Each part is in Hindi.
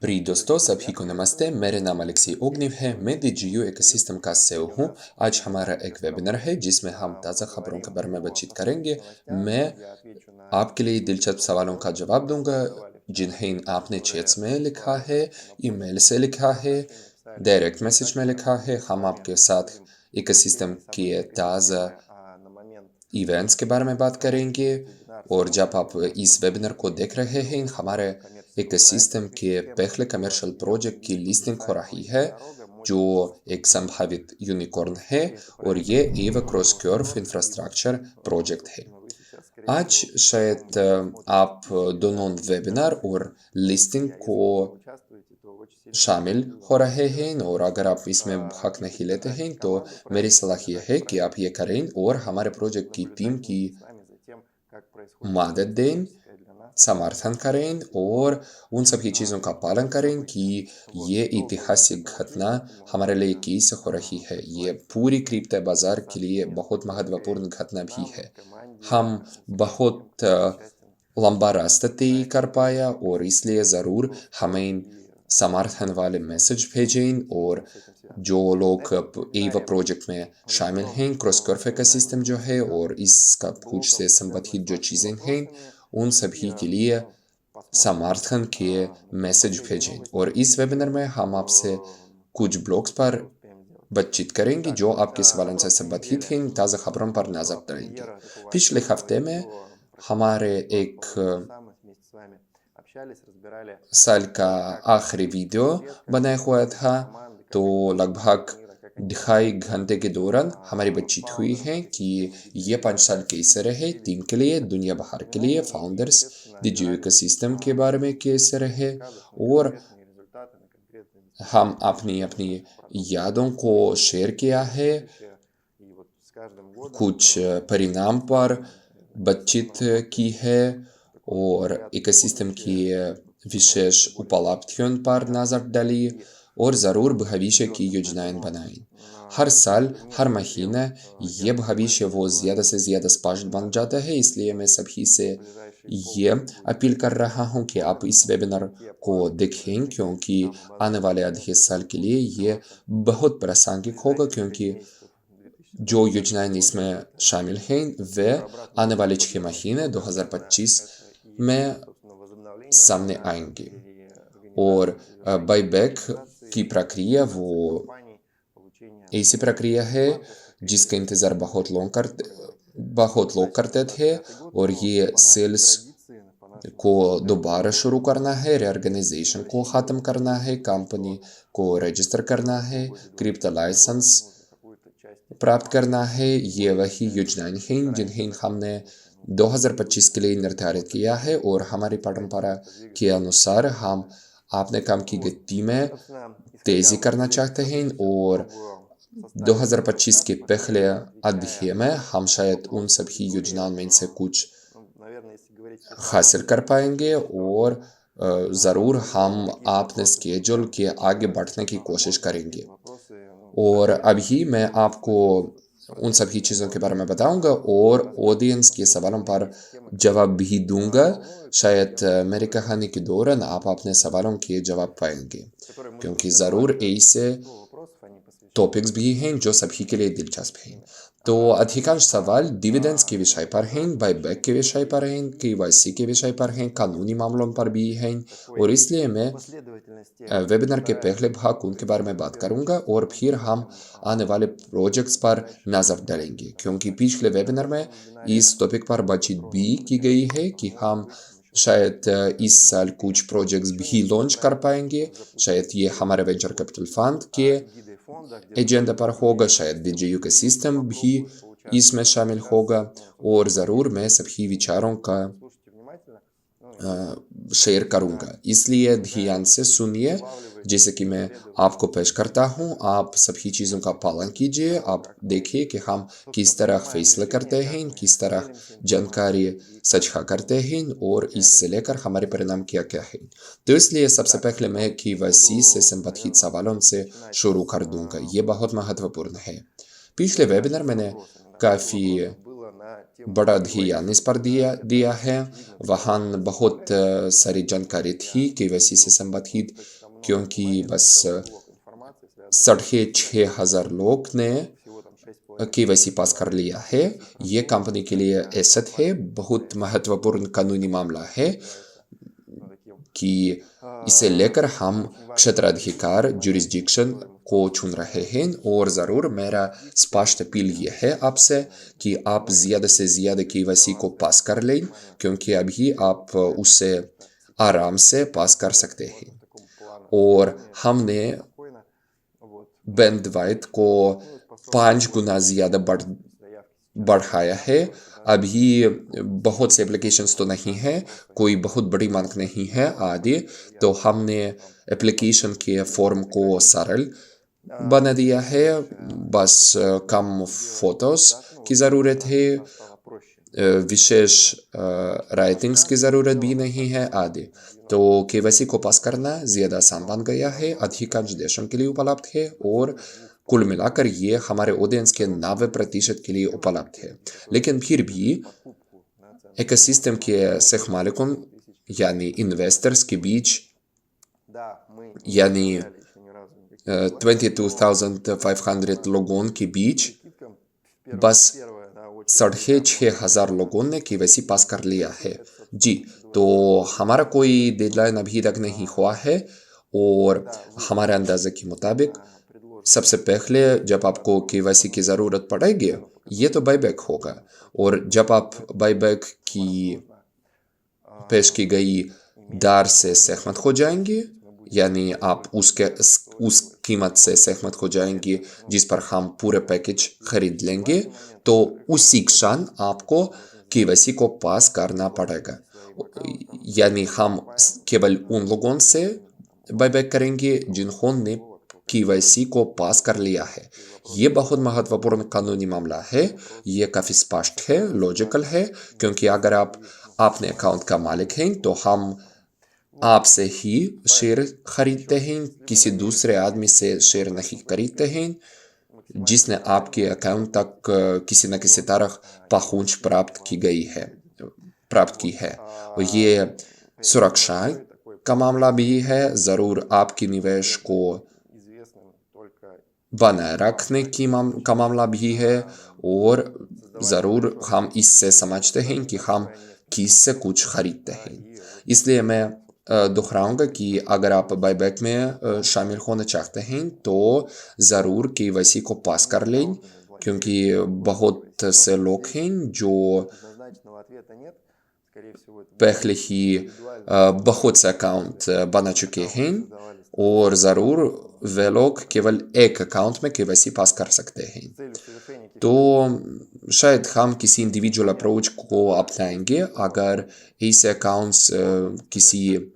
प्रिय दोस्तों, सभी को नमस्ते। मेरा नाम अलेक्सी ओग्निव है। मैं DigiU इकोसिस्टम का सेव हूँ। आज हमारा एक वेबिनार है जिसमें हम ताज़ा खबरों के बारे में बातचीत करेंगे। मैं आपके लिए दिलचस्प सवालों का जवाब दूंगा जिन्हें आपने चैट्स में लिखा है, ईमेल से लिखा है, डायरेक्ट मैसेज में लिखा है। हम आपके साथ इकोसिस्टम के ताज़ा इवेंट्स के बारे में बात करेंगे। और जब आप इस वेबिनार को देख रहे हैं, हमारे इकोसिस्टम के पहले कमर्शियल प्रोजेक्ट की लिस्टिंग हो रही है जो एक संभावित यूनिकॉर्न है, और ये एवा क्रॉस कर्व इंफ्रास्ट्रक्चर प्रोजेक्ट है। आज शायद आप दोनों वेबिनार और लिस्टिंग को शामिल हो रहे हैं, और अगर आप इसमें भाग नहीं लेते हैं तो मेरी सलाह यह है कि आप ये करें और हमारे प्रोजेक्ट की टीम की मदद दें, समर्थन करें और उन सभी चीज़ों का पालन करें कि ये ऐतिहासिक घटना हमारे लिए कैसे हो रही है। ये पूरी क्रिप्टो बाजार के लिए बहुत महत्वपूर्ण घटना भी है। हम बहुत लंबा रास्ता तय कर पाया, और इसलिए ज़रूर हमें समर्थन वाले मैसेज भेजें। और जो लोग एवा प्रोजेक्ट में शामिल हैं, क्रॉस कर्व इकोसिस्टम जो है और इसका कुछ से संबंधित जो चीज़ें हैं, उन सभी के लिए समर्थन के मैसेज भेजें। और इस वेबिनार में हम आपसे कुछ ब्लॉग्स पर बातचीत करेंगे जो आपके सवालों से संबंधित हैं, ताज़ा खबरों पर नजर डालेंगे। पिछले हफ्ते में हमारे एक साल का आखिरी वीडियो बनाया हुआ था, तो लगभग 2.5 घंटे के दौरान हमारी बातचीत हुई है कि ये 5 साल कैसे रहे टीम के लिए, दुनिया भर के लिए, फाउंडर्स DigiU इकोसिस्टम के बारे में कैसे रहे, और हम अपनी अपनी यादों को शेयर किया है। कुछ परिणाम पर बातचीत की है और इकोसिस्टम की विशेष उपलब्धियों पर नजर डाली, और ज़रूर भविष्य की योजनाएं बनाएं। हर साल, हर महीने ये भविष्य वो ज़्यादा से ज़्यादा स्पष्ट बन जाता है। इसलिए मैं सभी से ये अपील कर रहा हूँ कि आप इस वेबिनार को देखें, क्योंकि आने वाले आधे साल के लिए ये बहुत प्रासंगिक होगा, क्योंकि जो योजनाएं इसमें शामिल हैं वे आने वाले 6 महीने 2025 में सामने आएंगे। और बाईबैक की प्रक्रिया वो ऐसी प्रक्रिया है जिसका इंतज़ार बहुत लोग करते थे, और ये सेल्स को दोबारा शुरू करना है, रिऑर्गेनाइजेशन को ख़त्म करना है, कंपनी को रजिस्टर करना है, क्रिप्टो लाइसेंस प्राप्त करना है। ये वही योजनाएं हैं जिन्हें हमने 2025 के लिए निर्धारित किया है, और हमारी परंपरा के अनुसार हम अपने काम की गति में तेज़ी करना चाहते हैं, और 2025 के पहले अध्याय में हम शायद उन सभी योजनाओं में से कुछ हासिल कर पाएंगे, और ज़रूर हम अपने स्केड्यूल के आगे बढ़ने की कोशिश करेंगे। और अभी मैं आपको उन सभी चीज़ों के बारे में बताऊंगा और ऑडियंस के सवालों पर जवाब भी दूंगा। शायद मेरी कहानी के दौरान आप अपने सवालों के जवाब पाएंगे, क्योंकि ज़रूर ऐसे टॉपिक्स भी हैं जो सभी के लिए दिलचस्प हैं। तो अधिकांश सवाल डिविडेंड्स के विषय पर हैं, बाईबैक के विषय पर हैं, KYC के विषय पर हैं, कानूनी मामलों पर भी हैं, और इसलिए मैं वेबिनार के पहले भाग उनके बारे में बात करूंगा, और फिर हम आने वाले प्रोजेक्ट्स पर नजर डालेंगे, क्योंकि पिछले वेबिनार में इस टॉपिक पर बातचीत भी की गई है कि हम शायद इस साल कुछ प्रोजेक्ट्स भी लॉन्च कर पाएंगे। शायद ये हमारे वेंचर कैपिटल फंड के एजेंडा पर होगा, शायद DigiU इकोसिस्टम भी इसमें शामिल होगा, और ज़रूर मैं सभी विचारों का शेयर करूंगा। इसलिए ध्यान से सुनिए। जैसे कि मैं आपको पेश करता हूं, आप सभी चीज़ों का पालन कीजिए। आप देखिए कि हम किस तरह फैसले करते हैं, किस तरह जानकारी साझा करते हैं, और इससे लेकर हमारे परिणाम क्या क्या है। तो इसलिए सबसे पहले मैं KYC से संबंधित सवालों से शुरू कर दूंगा। ये बहुत महत्वपूर्ण है। पिछले वेबिनार मैंने काफ़ी बड़ा ध्यान इस पर दिया दिया है। वहाँ बहुत सारी जानकारी थी केवाईसी से संबंधित, क्योंकि बस 6,500 लोग ने केवाईसी पास कर लिया है। ये कंपनी के लिए ऐसेट है, बहुत महत्वपूर्ण कानूनी मामला है कि इसे लेकर हम क्षेत्राधिकार जुरिस्डिक्शन को चुन रहे हैं। और ज़रूर मेरा स्पष्ट अपील ये है आपसे कि आप ज़्यादा से ज़्यादा केवाईसी को पास कर लें, क्योंकि अभी आप उसे आराम से पास कर सकते हैं। और हमने बैंडविड्थ को 5 गुना ज़्यादा बढ़ाया है। अभी बहुत से एप्लीकेशंस तो नहीं है, कोई बहुत बड़ी मांग नहीं है आदि, तो हमने एप्लीकेशन के फॉर्म को सरल बना दिया है। बस कम फोटोज की ज़रूरत है, विशेष राइटिंग्स की ज़रूरत भी नहीं है आदि। तो केवाईसी को पास करना ज़्यादा आसान बन गया है, अधिकांश देशों के लिए उपलब्ध है और कुल मिलाकर ये हमारे ऑडियंस के 90% के लिए उपलब्ध है। लेकिन फिर भी इकोसिस्टम के शेख मालिकों यानी इन्वेस्टर्स के बीच, यानी 22,500 लोगों के बीच बस 6,500 लोगों ने केवाईसी पास कर लिया है। जी, तो हमारा कोई डेडलाइन अभी तक नहीं हुआ है, और हमारे अंदाजे के मुताबिक सबसे पहले जब आपको केवाईसी की ज़रूरत पड़ेगी, ये तो बाईबैक होगा। और जब आप बाईबैक की पेश की गई दर से सहमत हो जाएंगे, यानी आप उस कीमत से सहमत हो जाएंगे जिस पर हम पूरे पैकेज खरीद लेंगे, तो उसी क्षण आपको केवाईसी को पास करना पड़ेगा। यानी हम केवल उन लोगों से बाईबैक करेंगे जिन्होंने केवाईसी को पास कर लिया है। ये बहुत महत्वपूर्ण कानूनी मामला है। ये काफ़ी स्पष्ट है, लॉजिकल है, क्योंकि अगर आप अपने अकाउंट का मालिक हैं तो हम आपसे ही शेयर खरीदते हैं, किसी दूसरे आदमी से शेयर नहीं खरीदते हैं जिसने आपके अकाउंट तक किसी न किसी तरह पहुंच प्राप्त की है। और ये सुरक्षा का मामला भी है। ज़रूर आपके निवेश को बनाए रखने का मामला भी है, और ज़रूर हम इससे समझते हैं कि हम किससे कुछ खरीदते हैं। इसलिए मैं दोहराऊंगा कि अगर आप बाईबैक में शामिल होना चाहते हैं तो ज़रूर केवाईसी को पास कर लें, क्योंकि बहुत से लोग हैं जो पहले ही बहुत से अकाउंट बना चुके हैं, और ज़रूर वे लोग केवल एक अकाउंट में केवाईसी पास कर सकते हैं। तो शायद हम किसी इंडिविजुअल अप्रोच को अपनाएंगे अगर ऐसे अकाउंट्स किसी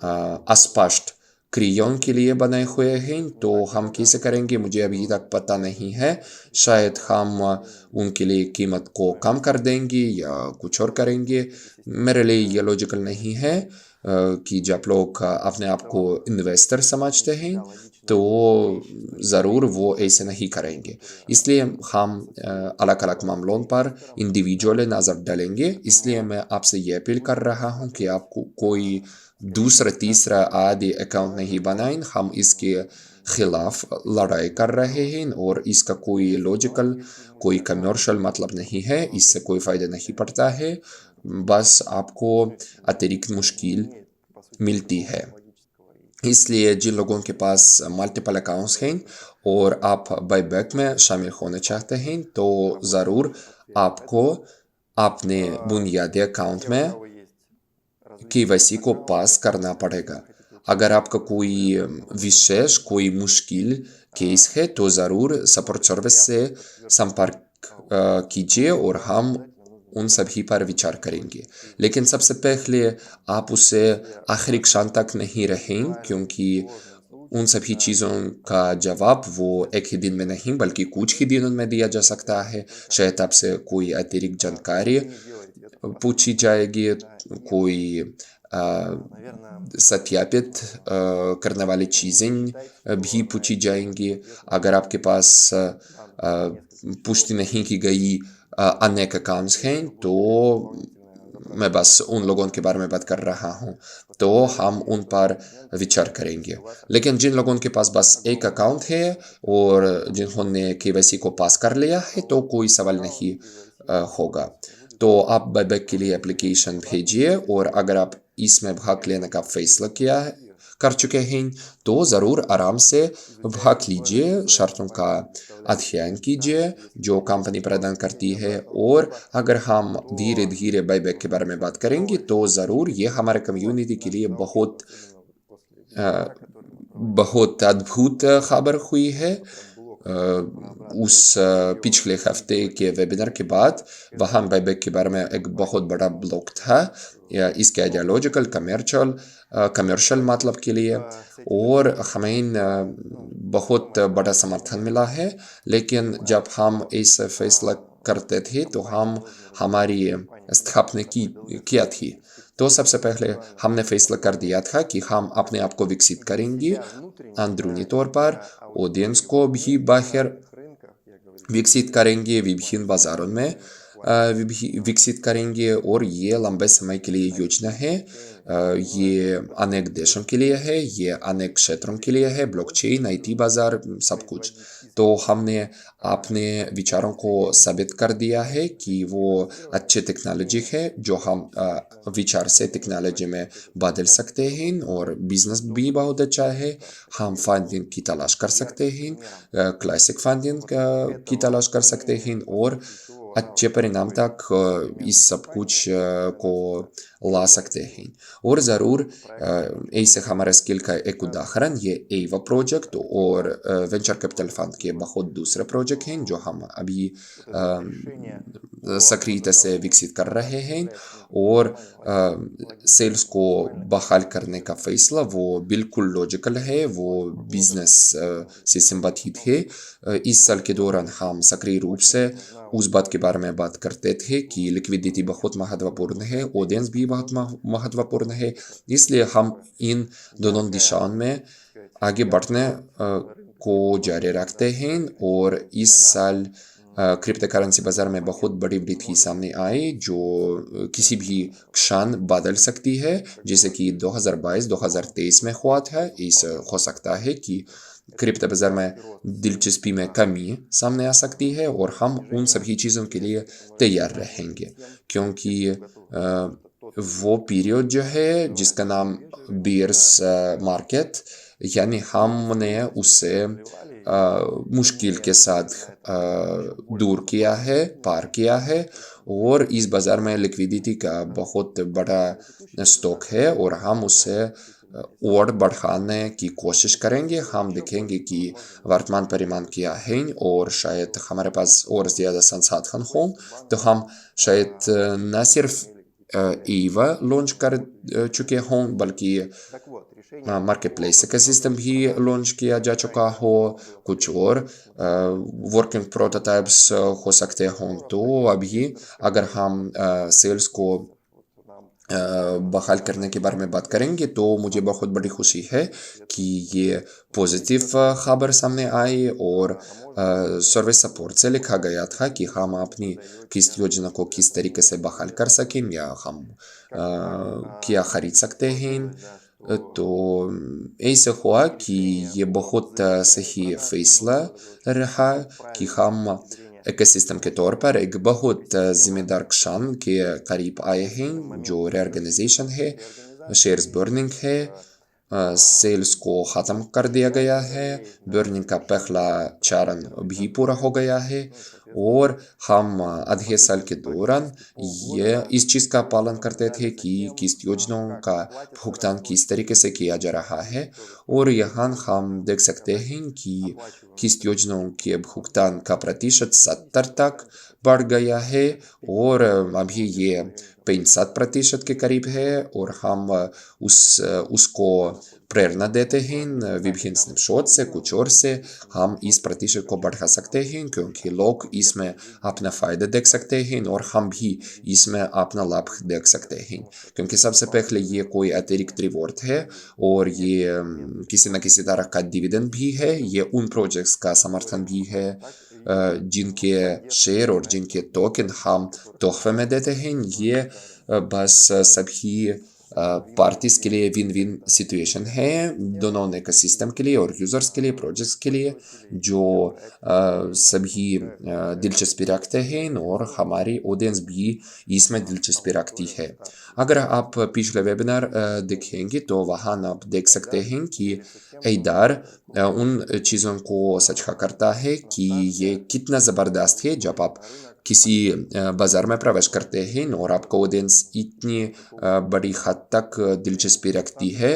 अस्पष्ट क्रियाओं के लिए बनाए हुए हैं। तो हम कैसे करेंगे मुझे अभी तक पता नहीं है। शायद हम उनके लिए कीमत को कम कर देंगे या कुछ और करेंगे। मेरे लिए ये लॉजिकल नहीं है कि जब लोग अपने आप को इन्वेस्टर समझते हैं तो ज़रूर वो ऐसे नहीं करेंगे। इसलिए हम अलग अलग मामलों पर इंडिविजुअल नज़र डालेंगे। इसलिए मैं आपसे ये अपील कर रहा हूँ कि आपको कोई दूसरा तीसरा आदि अकाउंट नहीं बनाएं। हम इसके खिलाफ लड़ाई कर रहे हैं, और इसका कोई लॉजिकल, कोई कमर्शियल मतलब नहीं है। इससे कोई फ़ायदा नहीं पड़ता है, बस आपको अतिरिक्त मुश्किल मिलती है। इसलिए जिन लोगों के पास मल्टीपल अकाउंट्स हैं और आप बाईबैक में शामिल होना चाहते हैं, तो ज़रूर आपको अपने बुनियादी अकाउंट में केवाईसी को पास करना पड़ेगा। अगर आपका कोई मुश्किल केस है तो ज़रूर सपोर्ट सर्विस से संपर्क कीजिए और हम उन सभी पर विचार करेंगे। लेकिन सबसे पहले आप उससे आखिरी क्षण तक नहीं रहें, क्योंकि उन सभी चीज़ों का जवाब वो एक ही दिन में नहीं बल्कि कुछ ही दिनों में दिया जा सकता है। शायद आपसे कोई अतिरिक्त जानकारी पूछी जाएगी, कोई सत्यापित करने वाली चीज़ें भी पूछी जाएंगी। अगर आपके पास पुष्टि नहीं की गई अनेक अकाउंट्स हैं, तो मैं बस उन लोगों के बारे में बात कर रहा हूँ, तो हम उन पर विचार करेंगे। लेकिन जिन लोगों के पास बस एक अकाउंट है और जिन्होंने केवाईसी को पास कर लिया है, तो कोई सवाल नहीं होगा। तो आप बायबैक के लिए एप्लीकेशन भेजिए, और अगर आप इसमें भाग लेने का फैसला कर चुके हैं, तो ज़रूर आराम से भाग लीजिए, शर्तों का अध्ययन कीजिए जो कंपनी प्रदान करती है। और अगर हम धीरे धीरे बायबैक के बारे में बात करेंगे, तो ज़रूर ये हमारे कम्युनिटी के लिए बहुत अद्भुत खबर हुई है। उस पिछले हफ्ते के वेबिनार के बाद वहाँ बायबैक के बारे में एक बहुत बड़ा ब्लॉग था, इसके आइडियोलॉजिकल कमर्शियल मतलब के लिए, और हमें बहुत बड़ा समर्थन मिला है। लेकिन जब हम ऐसा फैसला करते थे, तो हमारी स्थापना किया थी, तो सबसे पहले हमने फैसला कर दिया था कि हम अपने आप को विकसित करेंगे अंदरूनी तौर पर, ऑडियंस को भी बाहर विकसित करेंगे, विभिन्न बाजारों में विकसित करेंगे, और ये लंबे समय के लिए योजना है। ये अनेक देशों के लिए है, ये अनेक क्षेत्रों के लिए है, ब्लॉकचेन, आईटी बाजार, सब कुछ। तो हमने अपने विचारों को साबित कर दिया है कि वो अच्छी टेक्नोलॉजी है, जो हम विचार से टेक्नोलॉजी में बदल सकते हैं, और बिजनेस भी बहुत अच्छा है। हम फंडिंग की तलाश कर सकते हैं, क्लासिक फंडिंग की तलाश कर सकते हैं, और अच्छे परिणाम तक इस सब कुछ को ला सकते हैं। और ज़रूर ऐसे हमारे स्किल का एक उदाहरण ये एवा प्रोजेक्ट और वेंचर कैपिटल फंड के बहुत दूसरे प्रोजेक्ट हैं, जो हम अभी सक्रियता से विकसित कर रहे हैं। और सेल्स को बहाल करने का फैसला वो बिल्कुल लॉजिकल है, वो बिजनेस से संबंधित है। इस साल के दौरान हम सक्रिय रूप से उस बात के बारे में बात करते थे कि लिक्विडिटी बहुत महत्वपूर्ण है, ऑडियंस भी बहुत महत्वपूर्ण है। इसलिए हम इन दोनों दिशाओं में आगे बढ़ने को जारी रखते हैं। और इस साल क्रिप्टो करेंसी बाजार में बहुत बड़ी वृद्धि सामने आई, जो किसी भी क्षण बदल सकती है, जैसे कि 2022-2023 में हुआ था। ऐसा हो सकता है कि क्रिप्टो बाजार में दिलचस्पी में कमी सामने आ सकती है, और हम उन सभी चीज़ों के लिए तैयार रहेंगे, क्योंकि वो पीरियड जो है जिसका नाम बियर्स मार्केट, यानी हमने उसे मुश्किल के साथ दूर किया है, पार किया है, और इस बाज़ार में लिक्विडिटी का बहुत बड़ा स्टॉक है, और हम उसे और बढ़ाने की कोशिश करेंगे। हम देखेंगे कि वर्तमान परिमाण क्या है, और शायद हमारे पास और ज़्यादा संसाधन हों, तो हम शायद न सिर्फ ईवा लॉन्च कर चुके हों, बल्कि मार्केट प्लेस का सिस्टम भी लॉन्च किया जा चुका हो, कुछ और वर्किंग प्रोटोटाइप्स हो सकते हों। तो अभी अगर हम सेल्स को बहाल करने के बारे में बात करेंगे, तो मुझे बहुत बड़ी खुशी है कि ये पॉजिटिव खबर सामने आई, और सर्विस सपोर्ट से लिखा गया था कि हम अपनी किस्त योजना को किस तरीके से बहाल कर सकें, या हम क्या खरीद सकते हैं। तो ऐसा हुआ कि ये बहुत सही फैसला रहा कि हम इकोसिस्टम के तौर पर एक बहुत जिम्मेदार क्षण के करीब आए हैं, जो रीऑर्गेनाइजेशन है, शेयर्स बर्निंग है, सेल्स को ख़त्म कर दिया गया है, बर्निंग का पहला चरण भी पूरा हो गया है, और हम आधे साल के दौरान ये इस चीज़ का पालन करते थे कि किस्त योजनाओं का भुगतान किस तरीके से किया जा रहा है। और यहाँ हम देख सकते हैं कि किस्त योजनाओं के भुगतान का प्रतिशत 70 तक बढ़ गया है, और अभी ये 65% के करीब है, और हम उसको प्रेरणा देते हैं विभिन्न स्नैपशॉट से, कुछ और से हम इस प्रतिशत को बढ़ा सकते हैं, क्योंकि लोग इसमें अपना फ़ायदा देख सकते हैं, और हम भी इसमें अपना लाभ देख सकते हैं, क्योंकि सबसे पहले ये कोई अतिरिक्त रिवॉर्ड है, और ये किसी न किसी तरह का डिविडेंड भी है, ये उन प्रोजेक्ट्स का समर्थन भी है जिनके शेयर और जिनके टोकन हम तोहफे में देते हैं, ये बस सभी पार्टीज के लिए विन विन सिचुएशन है, दोनों इकोसिस्टम के लिए और यूजर्स के लिए, प्रोजेक्ट्स के लिए, जो सभी दिलचस्पी रखते हैं और हमारी ऑडियंस भी इसमें दिलचस्पी रखती है। अगर आप पिछले वेबिनार देखेंगे तो वहाँ आप देख सकते हैं कि एदार उन चीज़ों को सच करता है कि ये कितना ज़बरदस्त है जब आप किसी बाज़ार में प्रवेश करते हैं और आपको ऑडियंस इतनी बड़ी हद तक दिलचस्पी रखती है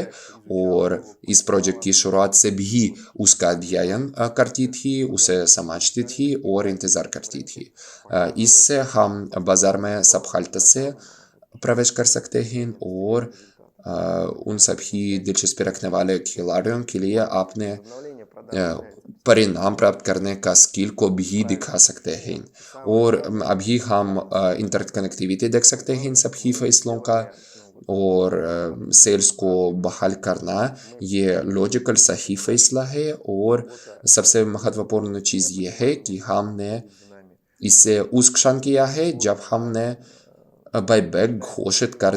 और इस प्रोजेक्ट की शुरुआत से भी उसका अध्ययन करती थी, उसे समझती थी और इंतज़ार करती थी। इससे हम बाज़ार में सफलता से प्रवेश कर सकते हैं और उन सभी दिलचस्पी रखने वाले खिलाड़ियों के लिए आपने परिणाम प्राप्त करने का स्किल को भी दिखा सकते हैं। और अभी हम इंटरनेट कनेक्टिविटी देख सकते हैं इन सभी फैसलों का, और सेल्स को बहाल करना ये लॉजिकल सही फैसला है। और सबसे महत्वपूर्ण चीज़ ये है कि हमने इसे उस क्षण किया है जब हमने बायबैक घोषित कर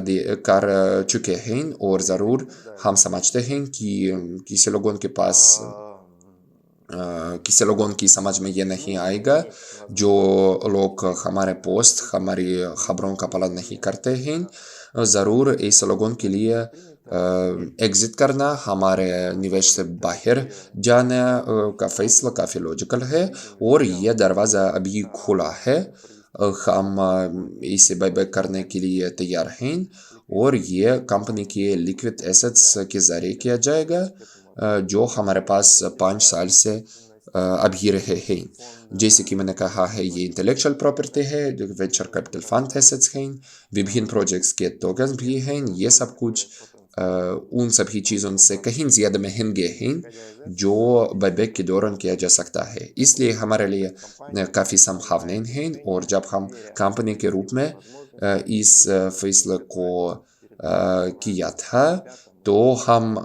चुके हैं, और ज़रूर हम समझते हैं कि किसी लोगों की समझ में ये नहीं आएगा जो लोग हमारे पोस्ट, हमारी खबरों का पालन नहीं करते हैं। ज़रूर ऐसे लोगों के लिए एग्जिट करना, हमारे निवेश से बाहर जाने का फैसला काफ़ी लॉजिकल है और यह दरवाज़ा अभी खुला है। हम इसे बायबैक करने के लिए तैयार हैं और ये कंपनी के लिक्विड एसेट्स के ज़रिए किया जाएगा जो हमारे पास 5 साल से अभी रहे हैं। जैसे कि मैंने कहा है, ये इंटेलेक्चुअल प्रॉपर्टी है, जो वेंचर कैपिटल फंड एसेट्स हैं, विभिन्न प्रोजेक्ट्स के टोकन भी हैं। ये सब कुछ उन सभी चीज़ों से कहीं ज़्यादा महंगे हैं जो बायबैक के दौरान किया जा सकता है। इसलिए हमारे लिए काफ़ी संभावनाएं हैं, और जब हम कंपनी के रूप में इस फैसले को किया था तो हम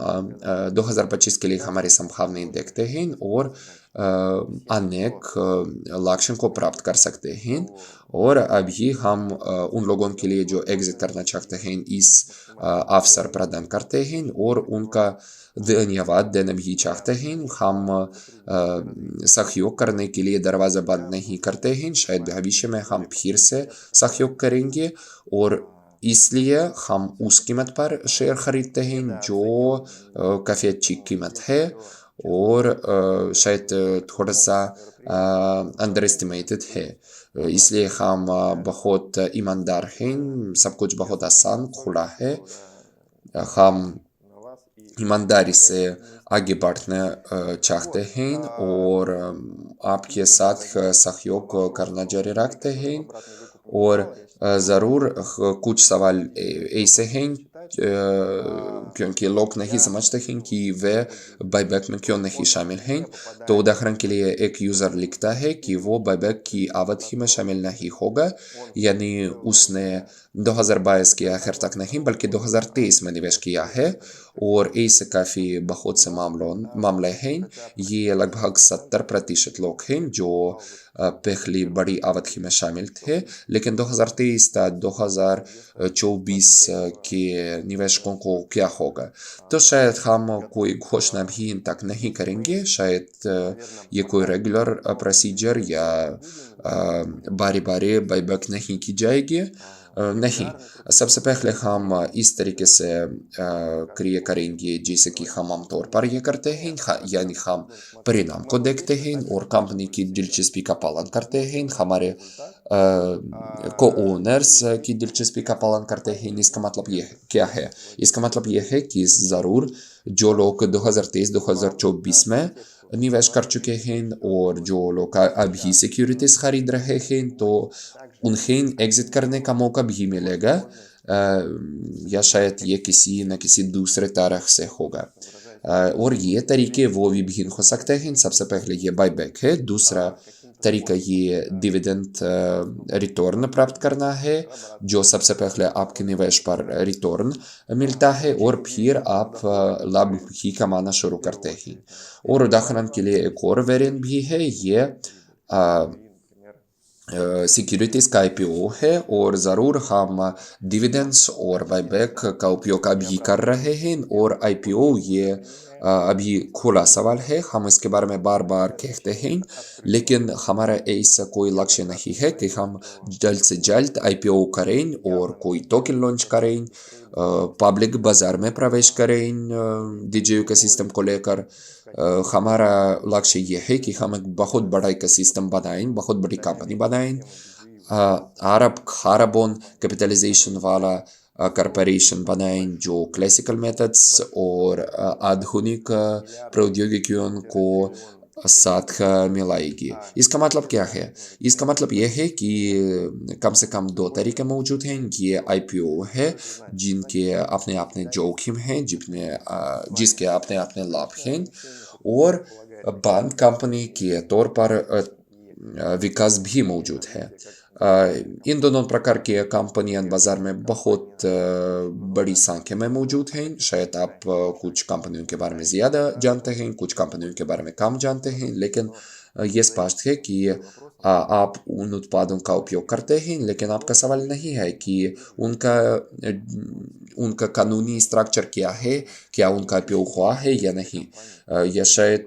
2025 के लिए हमारी संभावनाएं देखते हैं और अनेक लक्ष्यों को प्राप्त कर सकते हैं। और अभी हम उन लोगों के लिए जो एग्जिट करना चाहते हैं इस अवसर प्रदान करते हैं और उनका धन्यवाद देना भी चाहते हैं। हम सहयोग करने के लिए दरवाज़ा बंद नहीं करते हैं। शायद भविष्य में हम फिर से सहयोग करेंगे और इसलिए हम उस कीमत पर शेयर खरीदते हैं जो काफ़ी अच्छी कीमत है और शायद थोड़ा सा अंडर एस्टिमेटेड है। इसलिए हम बहुत ईमानदार हैं, सब कुछ बहुत आसान खुला है। हम ईमानदारी से आगे बढ़ना चाहते हैं और आपके साथ सहयोग करना जारी रखते हैं। और ज़रूर कुछ सवाल ऐसे हैं क्योंकि लोग नहीं समझते हैं कि वे बायबैक में क्यों नहीं शामिल हैं। तो उदाहरण के लिए एक यूज़र लिखता है कि वो बायबैक की अवधि में शामिल नहीं होगा, यानी उसने 2022 के आखिर तक नहीं बल्कि 2023 में निवेश किया है। और ऐसे काफ़ी बहुत से मामले हैं। ये लगभग 70% लोग हैं जो पहली बड़ी अवधि में शामिल थे, लेकिन 2023 तक 2024 के निवेशकों को क्या होगा। तो शायद हम कोई घोषणा भी इन तक नहीं करेंगे। शायद ये कोई रेगुलर प्रोसीजर या बारी बारी बायबैक नहीं की जाएगी। नहीं, सबसे पहले हम इस तरीके से क्रिया करेंगे जैसे कि हम आमतौर पर यह करते हैं, यानी हम परिणाम को देखते हैं और कंपनी की दिलचस्पी का पालन करते हैं, हमारे को ओनर्स की दिलचस्पी का पालन करते हैं। इसका मतलब ये क्या है? इसका मतलब ये है कि ज़रूर जो लोग 2023-2024 में निवेश कर चुके हैं और जो लोग अभी सिक्योरिटीज खरीद रहे हैं, तो उन्हें एग्जिट करने का मौका भी मिलेगा, या शायद ये किसी न किसी दूसरे तरह से होगा। और ये तरीके वो भी भिन्न हो सकते हैं। सबसे पहले ये बायबैक है, दूसरा तरीका ये डिविडेंड रिटर्न प्राप्त करना है, जो सबसे पहले आपके निवेश पर रिटर्न मिलता है और फिर आप लाभ ही कमाना शुरू करते हैं। और उदाहरण के लिए एक और वेरिएंट भी है, ये सिक्योरिटीज़ का आईपीओ है और ज़रूर हम डिविडेंड्स और बायबैक का उपयोग अभी कर रहे हैं और आईपीओ ये अभी खुला सवाल है, हम इसके बारे में बार बार कहते हैं, लेकिन हमारा ऐसा कोई लक्ष्य नहीं है कि हम जल्द से जल्द आईपीओ करें और कोई टोकन लॉन्च करें, पब्लिक बाजार में प्रवेश करें डीजे इकोसिस्टम को लेकर। हमारा लक्ष्य ये है कि हम एक बहुत बड़ा इकोसिस्टम बनाएं, बहुत बड़ी कंपनी बनाएं, अरब खरबों कैपिटलाइजेशन वाला कॉरपोरेशन बनाएं जो क्लासिकल मेथड्स और आधुनिक प्रौद्योगिकियों को साथ मिलाएगी। इसका मतलब क्या है? इसका मतलब यह है कि कम से कम दो तरीके मौजूद हैं। ये आईपीओ है जिनके अपने अपने जोखिम हैं, जिसके अपने अपने लाभ हैं, और बंद कंपनी के तौर पर विकास भी मौजूद है। इन दोनों प्रकार की कंपनियां बाजार में बहुत बड़ी संख्या में मौजूद हैं। शायद आप कुछ कंपनियों के बारे में ज़्यादा जानते हैं, कुछ कंपनियों के बारे में कम जानते हैं, लेकिन ये स्पष्ट है कि आप उन उत्पादों का उपयोग करते हैं, लेकिन आपका सवाल नहीं है कि उनका उनका कानूनी स्ट्रक्चर क्या है, क्या उनका उपयोग हुआ है या नहीं, या शायद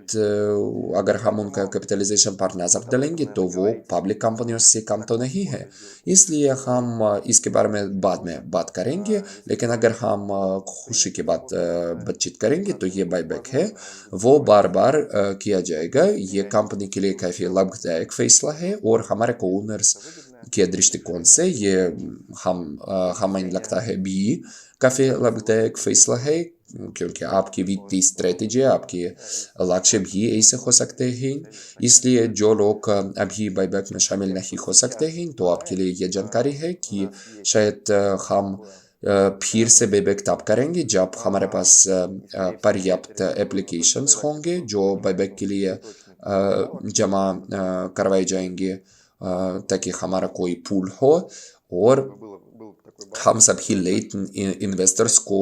अगर हम उनका कैपिटलाइजेशन पर नज़र डालेंगे तो वो पब्लिक कंपनियों से कम तो नहीं है। इसलिए हम इसके बारे में बाद में बात करेंगे, लेकिन अगर हम खुशी की बातचीत करेंगे तो ये बायबैक है, वो बार बार किया जाएगा। ये कंपनी के लिए काफ़ी लाभदायक फैसला है और हमारे को ओनर्स के दृष्टिकोण से ये हमें लगता है भी काफ़ी लाभदायक फैसला है, क्योंकि आपकी वित्तीय स्ट्रेटेजी, आपके लक्ष्य भी ऐसे हो सकते हैं। इसलिए जो लोग अभी बायबैक में शामिल नहीं हो सकते हैं, तो आपके लिए ये जानकारी है कि शायद हम फिर से बायबैक तब करेंगे जब हमारे पास पर्याप्त एप्लीकेशंस होंगे जो बायबैक के लिए जमा करवाए जाएंगे, ताकि हमारा कोई पूल हो और हम सभी लेट इन्वेस्टर्स को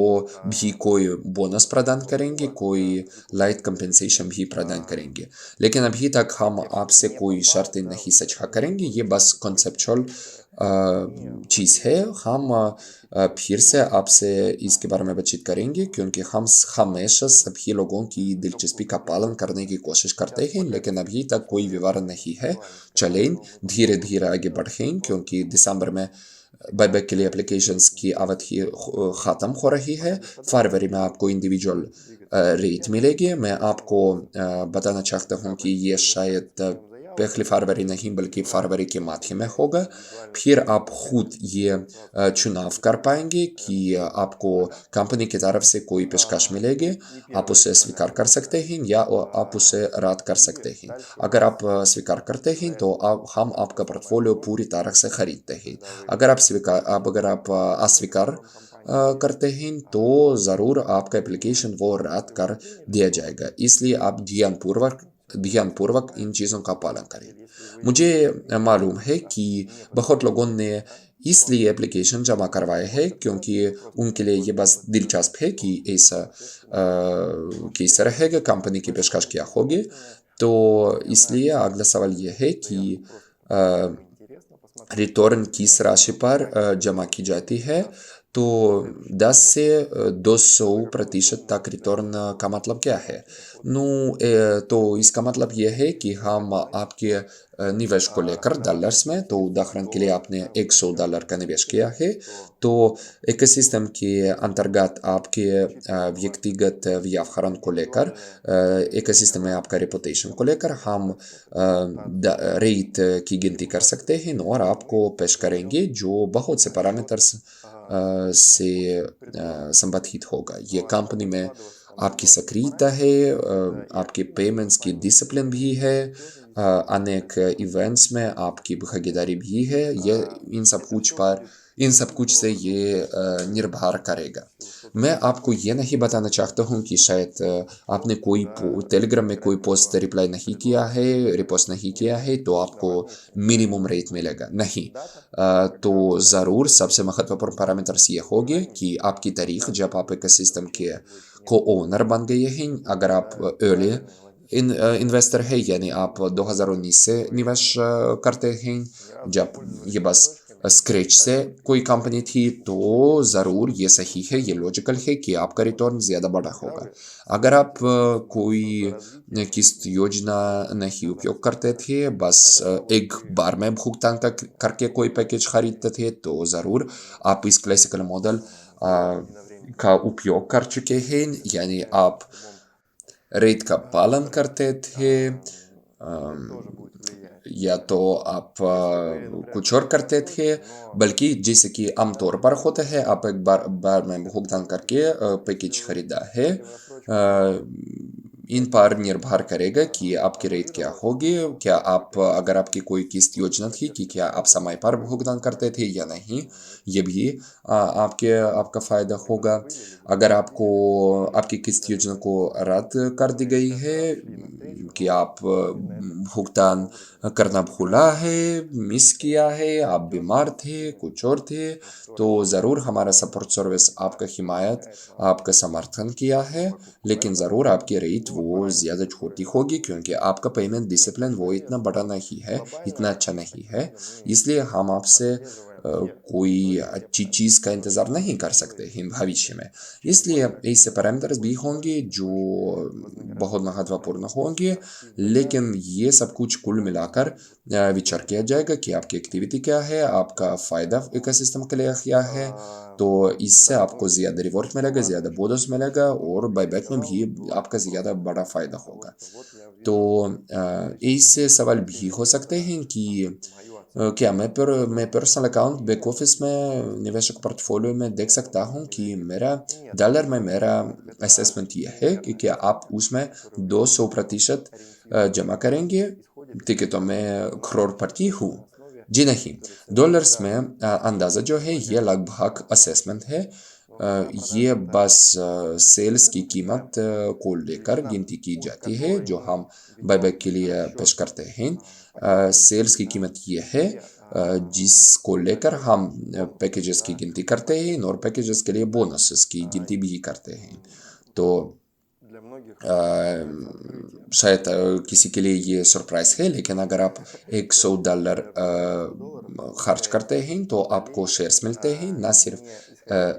भी कोई बोनस प्रदान करेंगे, कोई लाइट कंपेंसेशन भी प्रदान करेंगे। लेकिन अभी तक हम आपसे कोई शर्तें नहीं साझा करेंगे, ये बस कॉन्सेप्चुअल चीज़ है। हम फिर से आपसे इसके बारे में बातचीत करेंगे, क्योंकि हम हमेशा सभी लोगों की दिलचस्पी का पालन करने की कोशिश करते हैं, लेकिन अभी तक कोई विवरण नहीं है। चलें धीरे धीरे आगे बढ़ें, क्योंकि दिसंबर में बायबैक के लिए एप्लीकेशंस की अवधि ख़त्म हो रही है। फरवरी में आपको इंडिविजुअल रेट मिलेगी। मैं आपको बताना चाहता हूँ कि ये शायद पहली फरवरी नहीं बल्कि फरवरी के मध्य में होगा। फिर आप खुद ये चुनाव कर पाएंगे कि आपको कंपनी की तरफ से कोई पेशकश मिलेगी, आप उसे स्वीकार कर सकते हैं या आप उसे रद्द कर सकते हैं। अगर आप स्वीकार करते हैं तो हम आपका पोर्टफोलियो पूरी तरह से खरीदते हैं। अगर आप अस्वीकार करते हैं तो ज़रूर आपका एप्लीकेशन वो रद्द कर दिया जाएगा। इसलिए आप ध्यानपूर्वक इन चीज़ों का पालन करें। मुझे मालूम है कि बहुत लोगों ने इसलिए एप्लीकेशन जमा करवाए हैं क्योंकि उनके लिए ये बस दिलचस्प है कि ऐसा कैसे रहेगा, कंपनी की पेशकश क्या होगी। तो इसलिए अगला सवाल ये है कि रिटर्न किस राशि पर जमा की जाती है। तो 10 से 200% तक रिटर्न का मतलब क्या है? तो इसका मतलब यह है कि हम आपके निवेश को लेकर डॉलर्स में, तो उदाहरण के लिए आपने $100 का निवेश किया है, तो इकोसिस्टम के अंतर्गत आपके व्यक्तिगत व्यवहारों को लेकर, इकोसिस्टम में आपका रेपुटेशन को लेकर हम रेट की गिनती कर सकते हैं और आपको पेश करेंगे जो बहुत से पैरामीटर्स से संबंधित होगा। ये कंपनी में आपकी सक्रियता है, आपके पेमेंट्स की डिसिप्लिन भी है, अनेक इवेंट्स में आपकी भागीदारी भी है। ये इन सब कुछ से ये निर्भर करेगा। मैं आपको ये नहीं बताना चाहता हूँ कि शायद आपने कोई टेलीग्राम में कोई पोस्ट रिप्लाई नहीं किया है, रिपोस्ट नहीं किया है, तो आपको मिनिमम रेट मिलेगा, नहीं। तो ज़रूर सबसे महत्वपूर्ण पैरामीटर्स ये होंगे कि आपकी तारीख जब आप इकोसिस्टम के को ओनर बन गए हैं। अगर आप अर्ली इन्वेस्टर है, यानी आप 2019 से निवेश करते हैं, जब ये बस स्क्रैच से कोई कंपनी थी, तो ज़रूर ये सही है, ये लॉजिकल है कि आपका रिटर्न ज़्यादा बड़ा होगा। अगर आप कोई किस्त योजना नहीं उपयोग करते थे, बस एक बार में भुगतान करके कोई पैकेज खरीदते थे, तो ज़रूर आप इस क्लासिकल मॉडल का उपयोग कर चुके हैं, यानी आप रेट का पालन करते थे, या तो आप कुछ और करते थे, बल्कि जैसे कि आमतौर पर होता है, आप एक बार में भुगतान करके पैकेज खरीदा है। इन पर निर्भर करेगा कि आपकी रेट क्या होगी, क्या आप अगर आपकी कोई किस्त योजना थी कि क्या आप समय पर भुगतान करते थे या नहीं, ये भी आपका फ़ायदा होगा। अगर आपको आपकी किस्त योजना को रद्द कर दी गई है, कि आप भुगतान करना भूला है, मिस किया है, आप बीमार थे, कुछ और थे, तो ज़रूर हमारा सपोर्ट सर्विस आपका हिमायत, आपका समर्थन किया है, लेकिन ज़रूर आपकी रेट वो ज़्यादा छोटी होगी, क्योंकि आपका पेमेंट डिसिप्लिन वो इतना बड़ा नहीं है, इतना अच्छा नहीं है, इसलिए हम आपसे कोई अच्छी चीज़ का इंतज़ार नहीं कर सकते हैं भविष्य में। इसलिए ऐसे पैरामीटर्स भी होंगे जो बहुत महत्वपूर्ण होंगे, लेकिन ये सब कुछ कुल मिलाकर विचार किया जाएगा कि आपकी एक्टिविटी क्या है, आपका फ़ायदा इकोसिस्टम के लिए क्या है, तो इससे आपको ज़्यादा रिवॉर्ड मिलेगा, ज़्यादा बोनस मिलेगा, और बायबैक में भी आपका ज़्यादा बड़ा फ़ायदा होगा। तो ऐसे सवाल भी हो सकते हैं कि क्या मैं पर्सनल अकाउंट बैक ऑफिस में निवेशक पोर्टफोलियो में देख सकता हूँ कि मेरा डॉलर में मेरा असेसमेंट ये है कि क्या आप उसमें 200% जमा करेंगे, ठीक है, तो मैं करोड़पति हूँ। जी नहीं, डॉलर्स में अंदाज़ा जो है ये लगभग असेसमेंट है। ये बस सेल्स की कीमत को लेकर गिनती की जाती है, जो हम बायबैक के लिए पेश करते हैं। सेल्स की कीमत ये है जिसको लेकर हम पैकेजेस की गिनती करते हैं, और पैकेजेस के लिए बोनसेस की गिनती भी करते हैं। तो शायद किसी के लिए ये सरप्राइज है, लेकिन अगर आप $100 खर्च करते हैं, तो आपको शेयर्स मिलते हैं, ना सिर्फ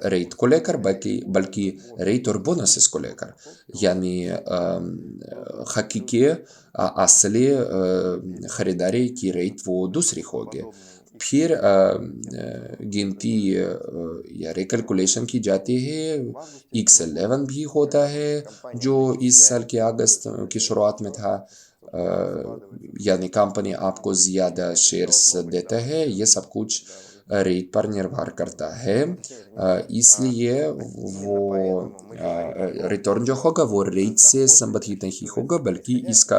रेट को लेकर, बल्कि रेट और बोनसेस को लेकर, यानी हकीकी असली खरीदारी की रेट वो दूसरी होगी। फिर गिनती या रिकैलकुलेशन की जाती है। X11 भी होता है, जो इस साल के अगस्त की शुरुआत में था, यानी कंपनी आपको ज़्यादा शेयर्स देता है। ये सब कुछ रेट पर निर्भर करता है, इसलिए वो रिटर्न जो होगा वो रेट से संबंधित नहीं होगा, बल्कि इसका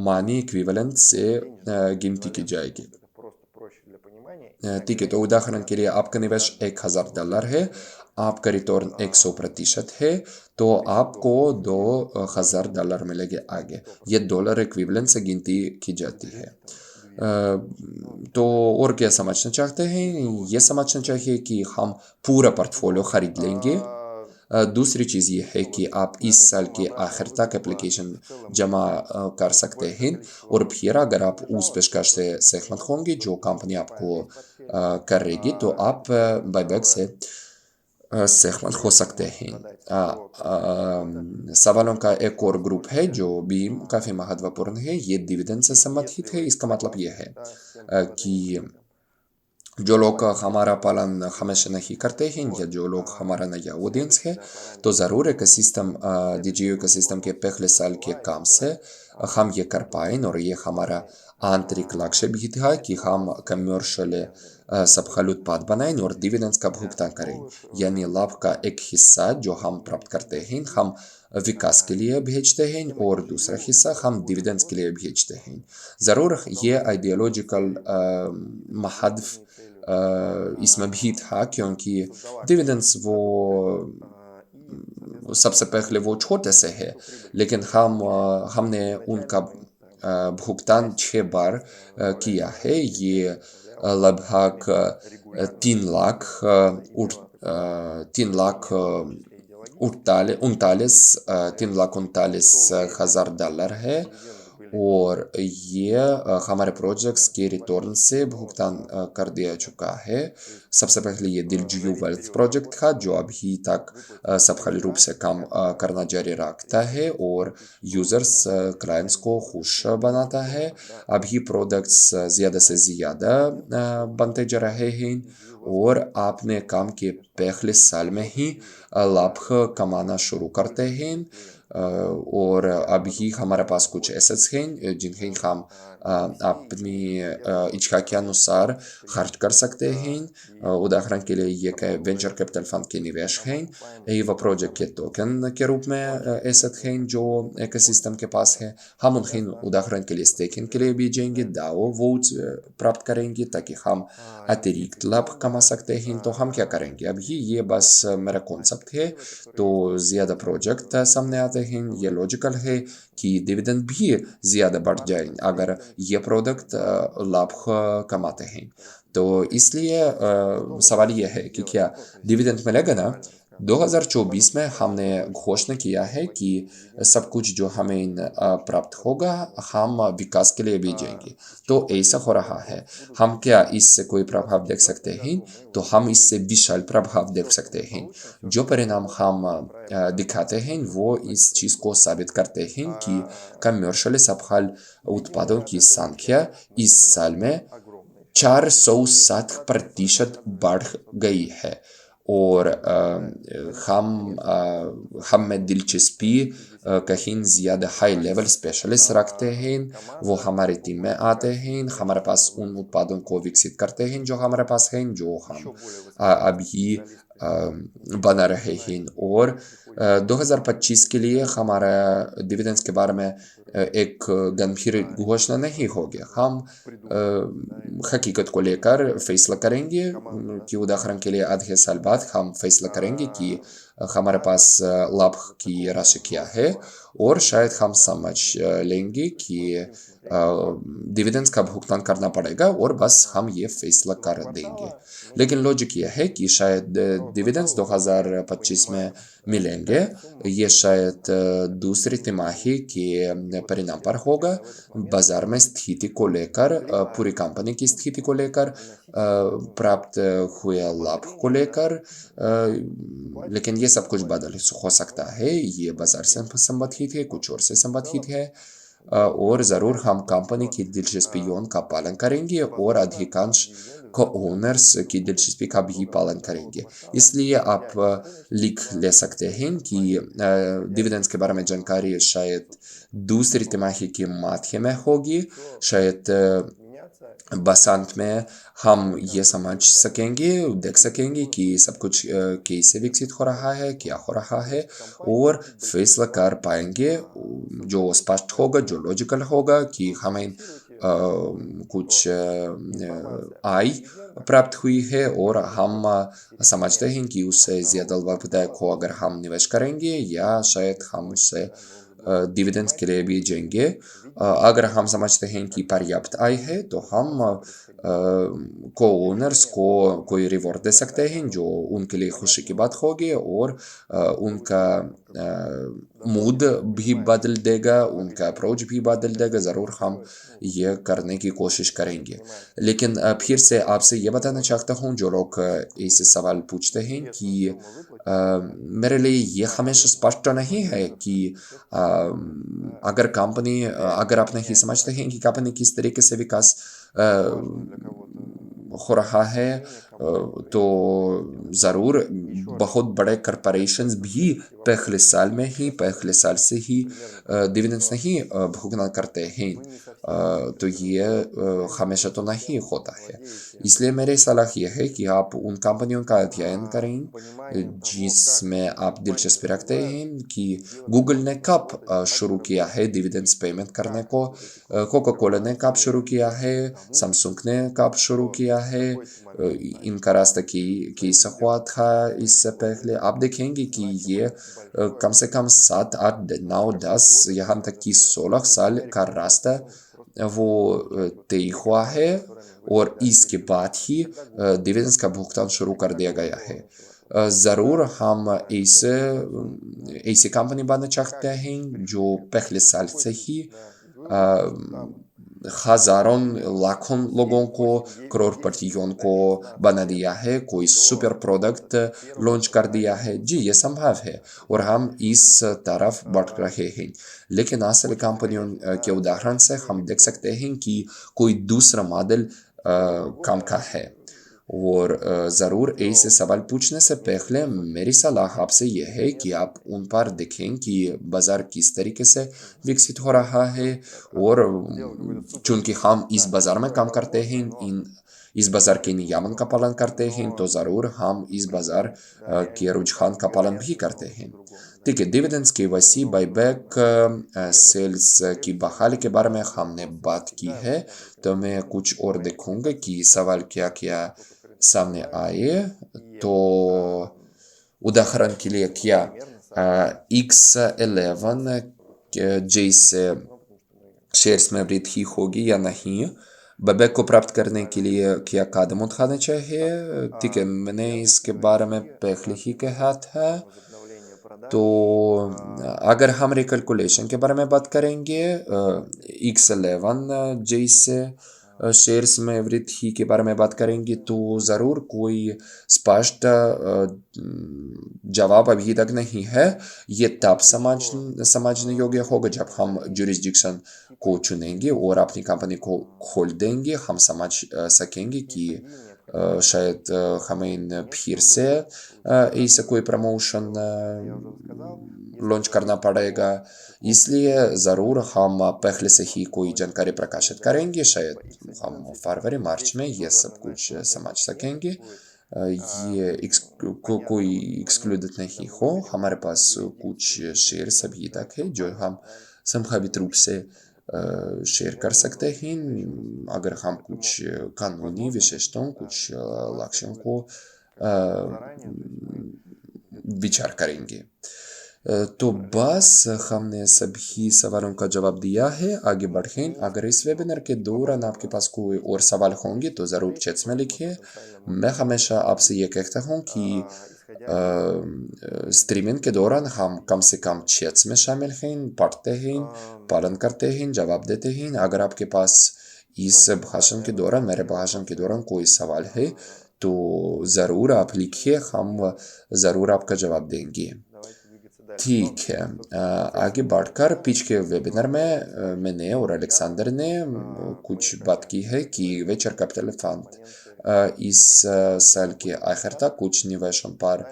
मनी इक्विवेलेंट से गिनती की जाएगी। ठीक है, तो उदाहरण के लिए आपका निवेश $1000 है, आपका रिटर्न 100% है, तो आपको $2000 मिलेंगे आगे। ये डॉलर इक्विवेलेंट से गिनती की जाती है। तो और क्या समझना चाहते हैं? ये समझना चाहिए कि हम पूरा पोर्टफोलियो खरीद लेंगे। दूसरी चीज़ ये है कि आप इस साल के आखिर तक एप्लीकेशन जमा कर सकते हैं, और फिर अगर आप उस पेशकश से सहमत होंगे जो कंपनी आपको करेगी, तो आप बायबैक से सहमत हो सकते हैं। सवालों का एक और ग्रुप है जो भी काफ़ी महत्वपूर्ण है, ये डिविडेंड से संबंधित है। इसका मतलब ये है कि जो लोग हमारा पालन हमेशा नहीं करते हैं, या जो लोग हमारा नया ऑडियंस है, तो ज़रूर इकोसिस्टम डिजियो इकोसिस्टम के पहले साल के काम से हम ये कर पाएँ, और ये हमारा आंतरिक लक्ष्य भी था कि हम कमर्शियल सफल उत्पाद बनाएं और डिविडेंड्स का भुगतान करें, यानी लाभ का एक हिस्सा जो हम प्राप्त करते हैं, हम विकास के लिए भेजते हैं, और दूसरा हिस्सा हम डिविडेंड्स के लिए भेजते हैं। ज़रूर ये आइडियोलॉजिकल महत्व इसमें भी था, क्योंकि डिविडेंड्स वो सबसे पहले वो छोटे से है, लेकिन हमने उनका भुगतान 6 बार किया है। ये लगभग 3 लाख $3,39,000 है और ये हमारे प्रोजेक्ट्स के रिटर्न से भुगतान कर दिया चुका है। सबसे पहले ये दिलजियो वेल्थ प्रोजेक्ट था जो अभी तक सफल रूप से काम करना जारी रखता है और यूजर्स क्लाइंट्स को खुश बनाता है। अभी प्रोडक्ट्स ज़्यादा से ज़्यादा बनते जा रहे हैं और आपने काम के पहले साल में ही लाभ कमाना शुरू करते हैं। और अभी हमारे पास कुछ एसेट्स हैं जिन्हें हम अपनी इच्छा के अनुसार खर्च कर सकते हैं। उदाहरण के लिए ये वेंचर कैपिटल फंड के निवेश हैं, वह प्रोजेक्ट के टोकन के रूप में एसेट हैं जो इकोसिस्टम के पास है। हम उन्हें उदाहरण के लिए स्टेकिंग के लिए भेजेंगे, दाओ वोट्स प्राप्त करेंगे ताकि हम अतिरिक्त लाभ कमा सकते हैं। तो हम क्या करेंगे, अभी ये बस मेरा कॉन्सेप्ट है, तो ज़्यादा प्रोजेक्ट सामने आते हैं। ये लॉजिकल है कि डिविडेंड भी ज़्यादा बढ़ जाए अगर ये प्रोडक्ट लाभ कमाते हैं। तो इसलिए सवाल यह है कि क्या डिविडेंड मिलेगा ना। 2024 में हमने घोषणा किया है कि सब कुछ जो हमें प्राप्त होगा हम विकास के लिए भेजेंगे। तो ऐसा हो रहा है। हम क्या इससे कोई प्रभाव देख सकते हैं, तो हम इससे विशाल प्रभाव देख सकते हैं। जो परिणाम हम दिखाते हैं वो इस चीज़ को साबित करते हैं कि कमर्शियली सफल उत्पादों की संख्या इस साल में 407% बढ़ गई है। और हम में दिलचस्पी कहीं ज़्यादा हाई लेवल स्पेशलिस्ट रखते हैं। वो हमारी टीम में आते हैं, हमारे पास उन उत्पादों को विकसित करते हैं जो हमारे पास हैं, जो हम अभी बना रहे हैं। और 2025 के लिए हमारा डिविडेंड्स के बारे में एक गंभीर घोषणा नहीं होगी। हम हकीकत को लेकर फैसला करेंगे कि उदाहरण के लिए आधे साल बाद हम फैसला करेंगे कि हमारे पास लाभ की राशि क्या है और शायद हम समझ लेंगे कि डिविडेंड्स का भुगतान करना पड़ेगा और बस हम ये फैसला कर देंगे। लेकिन लॉजिक यह है कि शायद डिविडेंड्स 2025 में मिलेंगे। ये शायद दूसरी तिमाही के परिणाम पर होगा, बाजार में स्थिति को लेकर, पूरी कंपनी की स्थिति को लेकर, प्राप्त हुए लाभ को लेकर। लेकिन ये सब कुछ बदल हो सकता है। ये बाजार से संबंधित है, कुछ और से संबंधित है। और ज़रूर हम कंपनी की दिलचस्पियों का पालन करेंगे और अधिकांश को ओनर्स की दिलचस्पी का भी पालन करेंगे। इसलिए आप लिख ले सकते हैं कि डिविडेंड्स के बारे में जानकारी शायद दूसरी तिमाही के माध्यम में होगी। शायद बसंत में हम ये समझ सकेंगे, देख सकेंगे कि सब कुछ कैसे विकसित हो रहा है, क्या हो रहा है, और फैसला कर पाएंगे जो स्पष्ट होगा, जो लॉजिकल होगा कि हमें कुछ आय प्राप्त हुई है और हम समझते हैं कि उससे ज़्यादा लाभदायक हो अगर हम निवेश करेंगे या शायद हम उससे डिविडेंड्स के लिए भी जाएंगे। अगर हम समझते हैं कि पर्याप्त आय है तो हम को ओनर्स को कोई रिवॉर्ड दे सकते हैं जो उनके लिए खुशी की बात होगी और उनका मूड भी बदल देगा, उनका अप्रोच भी बदल देगा। ज़रूर हम ये करने की कोशिश करेंगे। लेकिन फिर से आपसे ये बताना चाहता हूँ, जो लोग ऐसे सवाल पूछते हैं कि मेरे लिए ये हमेशा स्पष्ट नहीं है कि अगर आप नहीं समझते हैं कि कंपनी किस तरीके से विकास हो रहा है, तो ज़रूर बहुत बड़े कॉरपोरेशंस भी पहले साल से ही डिविडेंड्स नहीं भुगतान करते हैं। तो ये हमेशा तो नहीं होता है। इसलिए मेरी सलाह यह है कि आप उन कंपनियों का अध्ययन करें जिसमें आप दिलचस्पी रखते हैं कि गूगल ने कब शुरू किया है डिविडेंड्स पेमेंट करने को, कोका कोला ने कब शुरू किया है, सैमसंग ने कब शुरू किया है, इनका रास्ता कैसा हुआ था इससे पहले। आप देखेंगे कि ये कम से कम 7, 8, 9, 10 यहाँ तक कि 16 साल का रास्ता वो तय हुआ है और इसके बाद ही डिविडेंड्स का भुगतान शुरू कर दिया गया है। ज़रूर हम ऐसी कंपनी बनना चाहते हैं जो पहले साल से ही अ, हजारों लाखों लोगों को करोड़पतियों को बना दिया है, कोई सुपर प्रोडक्ट लॉन्च कर दिया है। जी, ये संभव है और हम इस तरफ बढ़ रहे हैं। लेकिन असल कंपनियों के उदाहरण से हम देख सकते हैं कि कोई दूसरा मॉडल काम का है। और ज़रूर ऐसे सवाल पूछने से पहले मेरी सलाह आपसे यह है कि आप उन पर देखें कि बाज़ार किस तरीके से विकसित हो रहा है। और चूंकि हम इस बाज़ार में काम करते हैं, इस बाज़ार के नियमन का पालन करते हैं, तो ज़रूर हम इस बाज़ार के रुझान का पालन भी करते हैं। ठीक है, डिविडेंड्स के वसी बाईबैक सेल्स की बहाली के बारे में हमने बात की है। तो मैं कुछ और देखूंगा कि सवाल क्या क्या सामने आए। तो उदाहरण के लिए क्या X11 जैसे शेयर्स में वृद्धि होगी या नहीं, बबेक को प्राप्त करने के लिए क्या कदम उठाने चाहिए। ठीक है, मैंने इसके बारे में पहले ही कहा था। तो अगर हम रिकैलकुलेशन के बारे में बात करेंगे, X11 जैसे शेयर्स में वृद्धि के बारे में बात करेंगे, तो ज़रूर कोई स्पष्ट जवाब अभी तक नहीं है। ये तब समझने योग्य होगा जब हम जुरिस्डिक्शन को चुनेंगे और अपनी कंपनी को खोल देंगे। हम समझ सकेंगे कि शायद हमें फिर से ऐसा कोई प्रमोशन लॉन्च करना पड़ेगा। इसलिए ज़रूर हम पहले से ही कोई जानकारी प्रकाशित करेंगे। शायद हम फरवरी मार्च में ये सब कुछ समझ सकेंगे। ये कोई एक्सक्लूडेड नहीं हो। हमारे पास कुछ शेयर्स अभी तक है जो हम संभावित रूप से शेयर कर सकते हैं, अगर हम कुछ कानूनी विशेषताओं, कुछ लक्ष्यों को विचार करेंगे। तो बस हमने सभी सवालों का जवाब दिया है। आगे बढ़ें। अगर इस वेबिनार के दौरान आपके पास कोई और सवाल होंगे तो ज़रूर चैट्स में लिखिए। मैं हमेशा आपसे ये कहता हूँ कि स्ट्रीमिंग के दौरान हम कम से कम चैट्स में शामिल हैं, पढ़ते हैं, पालन करते हैं, जवाब देते हैं। अगर आपके पास इस भाषण के दौरान, मेरे भाषण के दौरान कोई सवाल है तो ज़रूर आप लिखिए, हम ज़रूर आपका जवाब देंगे। ठीक है, आगे बढ़कर पिछले वेबिनार में मैंने और अलेक्जेंडर ने कुछ बात की है कि वेंचर कैपिटल फंड इस साल के आखिर तक कुछ निवेशों पर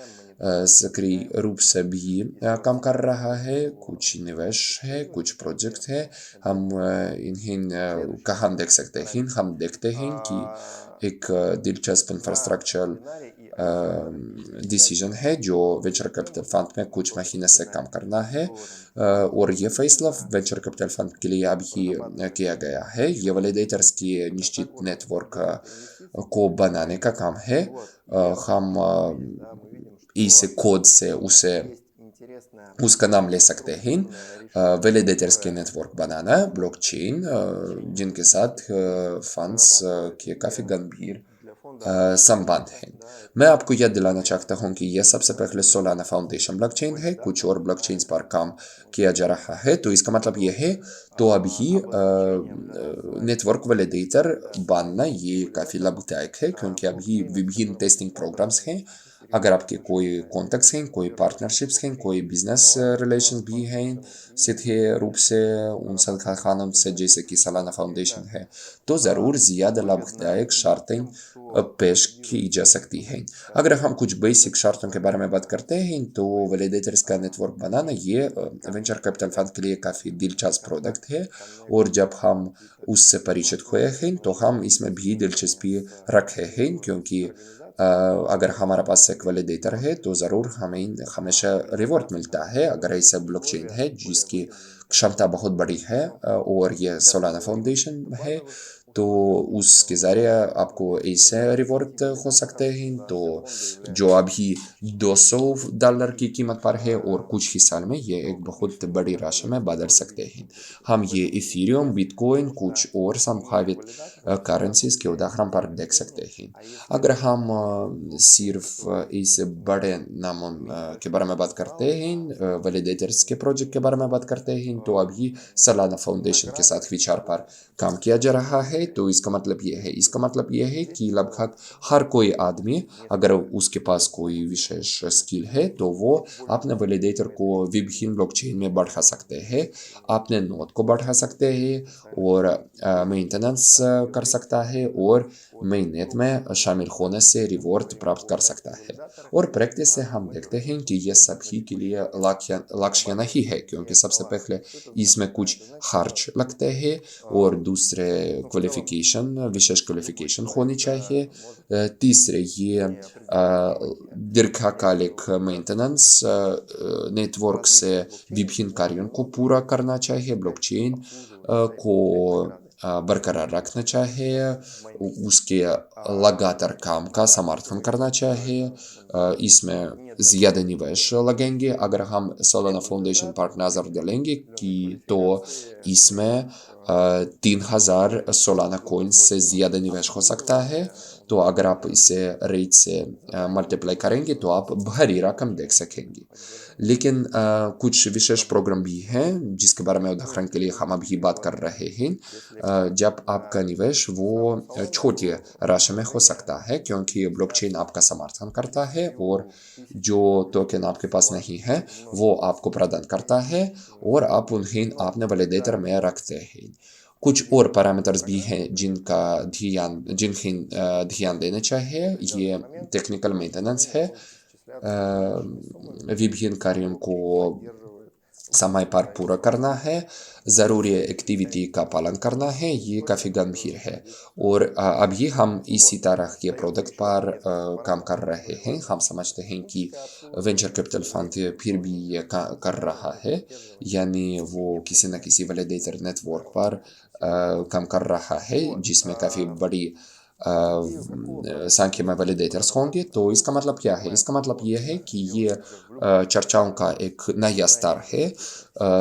सक्रिय रूप से भी काम कर रहा है। कुछ निवेश है, कुछ प्रोजेक्ट है। हम इन्हें कहाँ देख सकते हैं? हम देखते हैं कि एक दिलचस्प इंफ्रास्ट्रक्चरल डिसीजन है जो वेंचर कैपिटल फंड में कुछ महीने से काम करना है। और ये फैसला वेंचर कैपिटल फंड के लिए अभी किया गया है। ये वैलिडेटर्स की निश्चित नेटवर्क को बनाने का काम है। हम इस कोड से उसका नाम ले सकते हैं। वैलिडेटर्स के नेटवर्क बनाना, ब्लॉकचेन जिनके साथ फंड्स के काफ़ी गंभीर संबंध है। मैं आपको यह दिलाना चाहता हूं कि यह सबसे पहले सोलाना फाउंडेशन ब्लॉकचेन है। कुछ और ब्लॉकचेन्स पर काम किया जा रहा है, तो इसका मतलब यह है। तो अभी नेटवर्क वैलिडेटर बनना ये काफ़ी लाभदायक है, क्योंकि अभी विभिन्न टेस्टिंग प्रोग्राम्स हैं। अगर आपके कोई कॉन्टैक्ट्स हैं, कोई पार्टनरशिप्स हैं, कोई बिजनेस रिलेशन भी हैं सीधे रूप से उन संस्थानों से, जैसे कि सोलाना फाउंडेशन है, तो ज़रूर ज़्यादा लाभदायक शर्तें पेश की जा सकती है। अगर हम कुछ बेसिक शर्तों के बारे में बात करते हैं, तो वैलिडेटर्स का नेटवर्क बनाना ये वेंचर कैपिटल फंड के लिए काफ़ी दिलचस्प प्रोडक्ट है। और जब हम उससे परिचित हुए हैं तो हम इसमें भी दिलचस्पी रखे हैं, क्योंकि अगर हमारे पास एक वैलिडेटर है तो ज़रूर हमें हमेशा रिवॉर्ड मिलता है। अगर ऐसा ब्लॉकचेन है जिसकी क्षमता बहुत बड़ी है और यह सोलाना फाउंडेशन है, तो उसके ज़रिए आपको ऐसे रिवॉर्ड हो सकते हैं। तो जो अभी $200 की कीमत पर है और कुछ ही साल में ये एक बहुत बड़ी राशि में बदल सकते हैं। हम ये इथेरियम, बिटकॉइन, कुछ और संभावित करेंसीज के उदाहरण पर देख सकते हैं। अगर हम सिर्फ इस बड़े नामों के बारे में बात करते हैं, वैलिडेटर्स के प्रोजेक्ट के बारे में बात करते हैं, तो अभी सलाना फाउंडेशन के साथ विचार पर काम किया जा रहा है। तो इसका मतलब ये है कि लगभग हर कोई आदमी, अगर उसके पास कोई विशेष स्किल है, तो वो अपने वैलिडेटर को विभिन्न ब्लॉकचेन में बढ़ा सकते हैं, अपने नोड को बढ़ा सकते हैं और मेंटेनेंस कर सकता है और मेननेट में शामिल होने से रिवॉर्ड प्राप्त कर सकता है। और प्रैक्टिस से हम देखते हैं कि ये सभी के लिए लक्ष्य नहीं है, क्योंकि सबसे पहले इसमें कुछ खर्च लगते हैं और दूसरे विशेष क्वालिफिकेशन होनी चाहिए। तीसरे ये दीर्घकालिक मेंटेनेंस नेटवर्क से विभिन्न कार्यों को पूरा करना चाहिए, ब्लॉकचेन को बरकरार रखना चाहिए, उसके लगातार काम का समर्थन करना चाहिए। इसमें ज़्यादा निवेश लगेंगे। अगर हम सोलाना फाउंडेशन पर नज़र डालेंगे कि तो इसमें 3000 सोलाना कॉइन्स से ज़्यादा निवेश हो सकता है। तो अगर आप इसे रेट से मल्टीप्लाई करेंगे तो आप भारी रकम देख सकेंगे। लेकिन कुछ विशेष प्रोग्राम भी हैं जिसके बारे में उदाहरण के लिए हम अभी बात कर रहे हैं। जब आपका निवेश वो छोटी राशि में हो सकता है, क्योंकि ब्लॉकचेन आपका समर्थन करता है और जो टोकन आपके पास नहीं है वो आपको प्रदान करता है और आप उन्हें अपने वैलिडेटर में रखते हैं। कुछ और पैरामीटर्स भी हैं जिन्हें ध्यान देना चाहिए। ये टेक्निकल मेंटेनेंस है, विभिन्न कार्यों को समय पर पूरा करना है, ज़रूरी एक्टिविटी का पालन करना है, ये काफ़ी गंभीर है। और अभी हम इसी तरह के प्रोडक्ट पर काम कर रहे हैं। हम समझते हैं कि वेंचर कैपिटल फंड फिर भी ये कर रहा है, यानी वो किसी न किसी वैलिडेटर नेटवर्क पर काम कर रहा है जिसमें काफ़ी बड़ी संख्या में वैलिडेटर्स होंगे। तो इसका मतलब क्या है? इसका मतलब ये है कि ये चर्चाओं का एक नया स्तर है।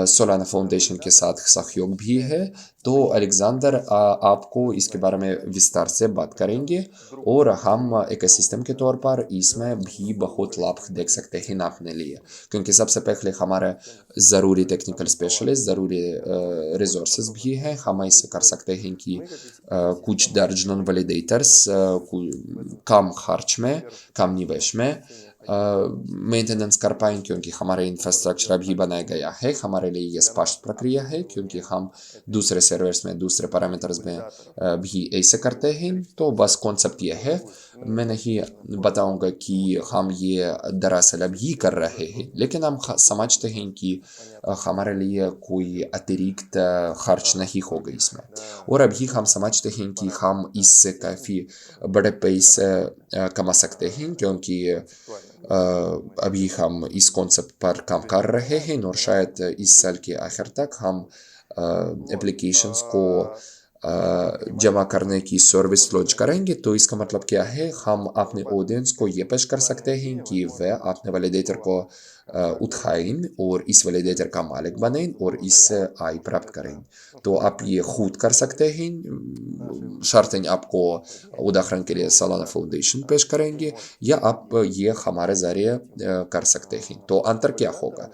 सोलाना फाउंडेशन के साथ सहयोग भी है। तो अलेक्जेंडर आपको इसके बारे में विस्तार से बात करेंगे और हम इकोसिस्टम के तौर पर इसमें भी बहुत लाभ देख सकते हैं अपने लिए, क्योंकि सबसे पहले हमारे ज़रूरी टेक्निकल स्पेशलिस्ट, ज़रूरी रिसोर्सेज भी हैं। हम ऐसे कर सकते हैं कि कुछ दर्जनों वैलिडेटर्स कम खर्च में, कम निवेश में मेंटेनेंस कर पाएँ, क्योंकि हमारा इंफ्रास्ट्रक्चर अभी बनाया गया है। हमारे लिए ये स्पष्ट प्रक्रिया है, क्योंकि हम दूसरे सर्वर्स में, दूसरे पैरामीटर्स में भी ऐसे करते हैं। तो बस कॉन्सेप्ट ये है। मैं नहीं बताऊंगा कि हम ये दरअसल अभी कर रहे हैं, लेकिन हम समझते हैं कि हमारे लिए कोई अतिरिक्त खर्च नहीं होगा इसमें। और अभी हम समझते हैं कि हम इससे काफ़ी बड़े पैसे कमा सकते हैं, क्योंकि अभी हम इस कॉन्सेप्ट पर काम कर रहे हैं और शायद इस साल के आखिर तक हम एप्लीकेशंस को जमा करने की सर्विस लॉन्च करेंगे। तो इसका मतलब क्या है? हम अपने ऑडियंस को ये पेश कर सकते हैं कि वे अपने वैलिडेटर को उठाएं और इस वैलिडेटर का मालिक बनें और इससे आय प्राप्त करें। तो आप ये खुद कर सकते हैं, शर्तें आपको उदाहरण के लिए सालाना फाउंडेशन पेश करेंगे, या आप ये हमारे ज़रिए कर सकते हैं। तो अंतर क्या होगा?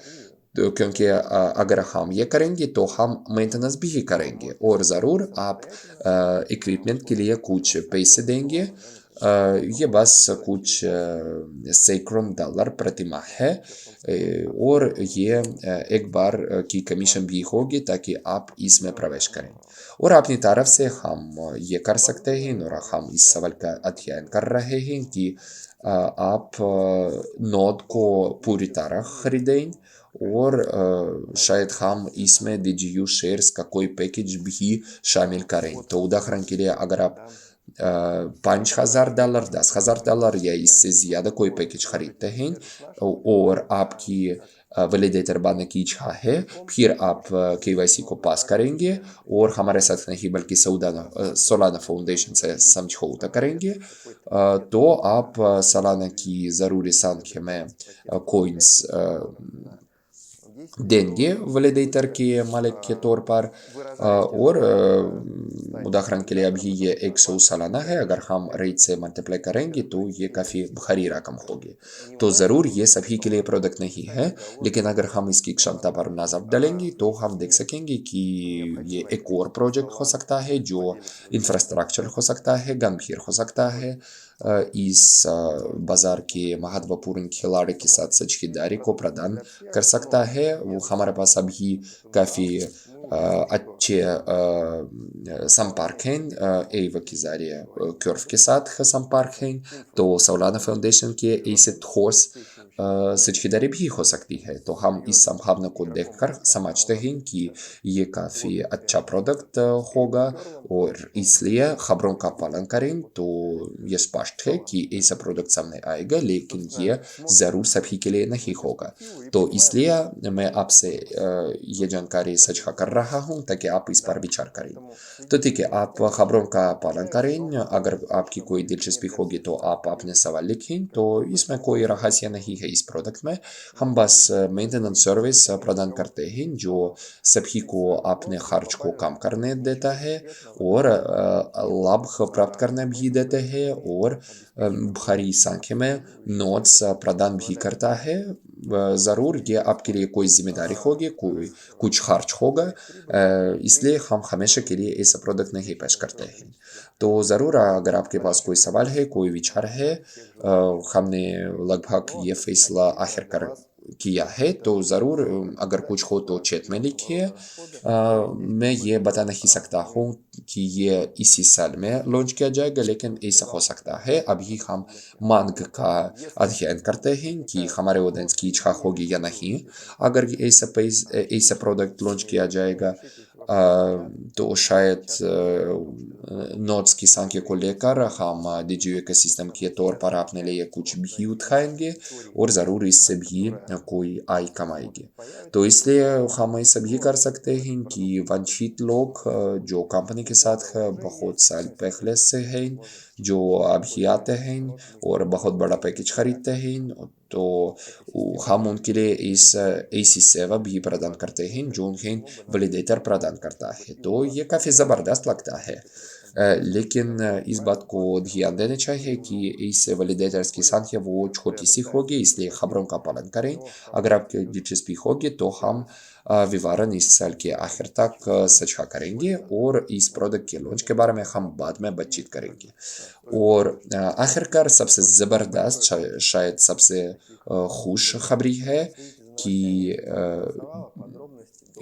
तो क्योंकि अगर हम ये करेंगे तो हम मेंटेनेंस भी ही करेंगे और ज़रूर आप इक्विपमेंट के लिए कुछ पैसे देंगे। ये बस कुछ सैकड़ों डॉलर प्रति माह है, और ये एक बार की कमीशन भी होगी ताकि आप इसमें प्रवेश करें। और अपनी तरफ से हम ये कर सकते हैं और हम इस सवाल का अध्ययन कर रहे हैं कि आप नोड को पूरी तरह खरीदें और शायद हम इसमें DGU शेयर्स का कोई पैकेज भी शामिल करें। तो उदाहरण के लिए अगर आप $5000, $10,000 या इससे ज़्यादा कोई पैकेज खरीदते हैं और आपकी वैलिडेटर बनने की इच्छा है, फिर आप KYC को पास करेंगे और हमारे साथ नहीं बल्कि सोलाना फाउंडेशन से समझौता करेंगे, तो आप सालाना की ज़रूरी संख्या में कोइंस देंगे वैलिडेटर के मालिक के तौर पर, और उदाहरण के लिए अभी ये 100 सालाना है, अगर हम रेट से मल्टीप्लाई करेंगे तो ये काफ़ी भारी रकम होगी। तो ज़रूर ये सभी के लिए प्रोडक्ट नहीं है, लेकिन अगर हम इसकी क्षमता पर नज़र डालेंगे तो हम देख सकेंगे कि ये एक और प्रोजेक्ट हो सकता है जो इंफ्रास्ट्रक्चर हो सकता है, गंभीर हो सकता है, इस बाज़ार के महत्वपूर्ण खिलाड़ी के साथ साझेदारी को प्रदान कर सकता है। वो हमारे पास अभी काफ़ी अच्छे संपर्क हैं, एवा के ज़रिए कर्व के साथ संपर्क हैं, तो सोलाना फाउंडेशन के ऐसे ठोस साझेदारी भी हो सकती है। तो हम इस संभावना को देखकर समझते हैं कि ये काफ़ी अच्छा प्रोडक्ट होगा, और इसलिए खबरों का पालन करें। तो ये स्पष्ट है कि ऐसा प्रोडक्ट सामने आएगा, लेकिन ये ज़रूर सभी के लिए नहीं होगा। तो इसलिए मैं आपसे ये जानकारी साझा कर रहा हूँ ताकि आप इस पर विचार करें। तो ठीक है, आप खबरों का पालन करें। अगर आपकी कोई दिलचस्पी होगी तो आप अपने सवाल लिखें। तो इसमें कोई रहस्य नहीं है इस प्रोडक्ट में, हम बस मेंटेनेंस सर्विस प्रदान करते हैं जो सभी को अपने खर्च को कम करने देता है और लाभ प्राप्त करने भी देते हैं, और भारी संख्या में नोट्स प्रदान भी करता है। ज़रूर ये आपके लिए कोई जिम्मेदारी होगी, कोई कुछ खर्च होगा, इसलिए हम हमेशा के लिए ऐसा प्रोडक्ट नहीं पेश करते हैं। तो ज़रूर अगर आपके पास कोई सवाल है, कोई विचार है, हमने लगभग ये फैसला आखिरकार किया है, तो ज़रूर अगर कुछ हो तो चैट में लिखिए। मैं ये बता नहीं सकता हूँ कि ये इसी साल में लॉन्च किया जाएगा, लेकिन ऐसा हो सकता है। अभी हम मांग का अध्ययन करते हैं कि हमारे ऑडियंस की इच्छा होगी या नहीं। अगर ऐसा प्रोडक्ट लॉन्च किया जाएगा, तो शायद नोट्स की संख्या को लेकर हम डिजियो इकोसिस्टम के तौर पर अपने लिए कुछ भी उठाएंगे, और ज़रूर इससे भी कोई आय कमाएंगे। तो इसलिए हम ऐसा भी कर सकते हैं कि वंचित लोग जो कंपनी के साथ बहुत साल पहले से हैं, जो अभी आते हैं और बहुत बड़ा पैकेज खरीदते हैं, तो हम उनके लिए ऐसी सेवा भी प्रदान करते हैं जो उन्हें वैलिडेटर प्रदान करता है। तो ये काफ़ी ज़बरदस्त लगता है। लेकिन इस बात को ध्यान देना चाहिए कि ऐसे वैलिडेटर्स की संख्या वो छोटी सी होगी, इसलिए खबरों का पालन करें। अगर आपकी दिलचस्पी होगी तो हम विवरण इस साल के आखिर तक साझा करेंगे, और इस प्रोडक्ट के लॉन्च के बारे में हम बाद में बातचीत करेंगे। और आखिरकार सबसे ज़बरदस्त, शायद सबसे खुश खबरी है कि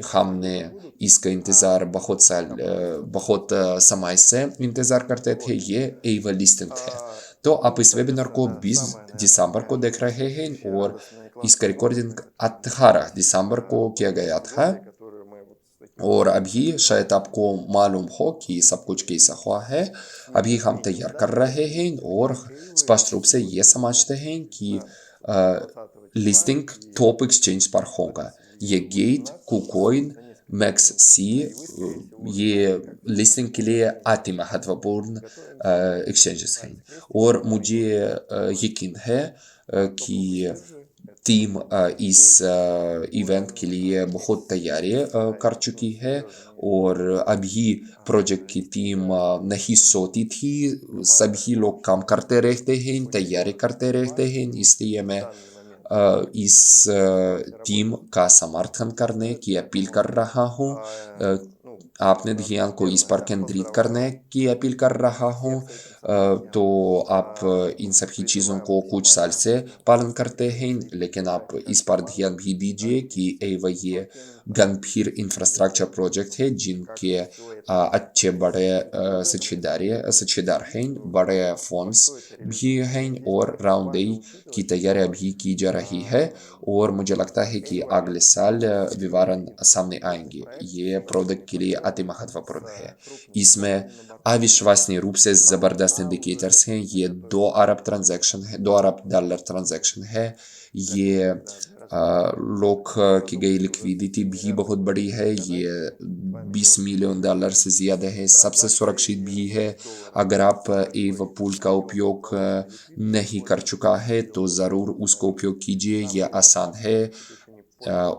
हमने इसका इंतज़ार बहुत समय से इंतज़ार करते थे। ये एवा लिस्टिंग है। तो आप इस वेबिनार को 20 दिसंबर को देख रहे हैं, और इसका रिकॉर्डिंग 18 दिसंबर को किया गया था। और अभी शायद आपको मालूम हो कि सब कुछ कैसा हुआ है। अभी हम तैयार कर रहे हैं और स्पष्ट रूप से ये समझते हैं कि लिस्टिंग टॉप एक्सचेंज पर होगा। ये गेट, कुकॉइन, मैक्स सी, ये लिस्टिंग के लिए अति महत्वपूर्ण एक्सचेंजेस हैं, और मुझे यकीन है कि टीम इस इवेंट के लिए बहुत तैयारी कर चुकी है, और अभी प्रोजेक्ट की टीम नहीं सोती थी। सभी लोग काम करते रहते हैं, तैयारी करते रहते हैं, इसलिए मैं इस टीम का समर्थन करने की अपील कर रहा हूँ। आपने ध्यान को इस पर केंद्रित करने की अपील कर रहा हूँ। तो आप इन सभी चीज़ों को कुछ साल से पालन करते हैं, लेकिन आप इस पर ध्यान भी दीजिए कि एवा ये गंभीर इंफ्रास्ट्रक्चर प्रोजेक्ट है जिनके अच्छे बड़े साझेदार हैं, बड़े फंड्स भी हैं, और राउंड ए की तैयारी अभी की जा रही है, और मुझे लगता है कि अगले साल विवरण सामने आएंगे। ये प्रोडक्ट के लिए अति महत्वपूर्ण है। इसमें अविश्वसनीय रूप से ज़बरदस्त बेस्ट इंडिकेटर्स हैं। ये 2 अरब डॉलर ट्रांजैक्शन है। ये लोग की गई लिक्विडिटी भी बहुत बड़ी है। ये $20 मिलियन से ज़्यादा है। सबसे सुरक्षित भी है। अगर आप एव पूल का उपयोग नहीं कर चुका है तो ज़रूर उसको उपयोग कीजिए। यह आसान है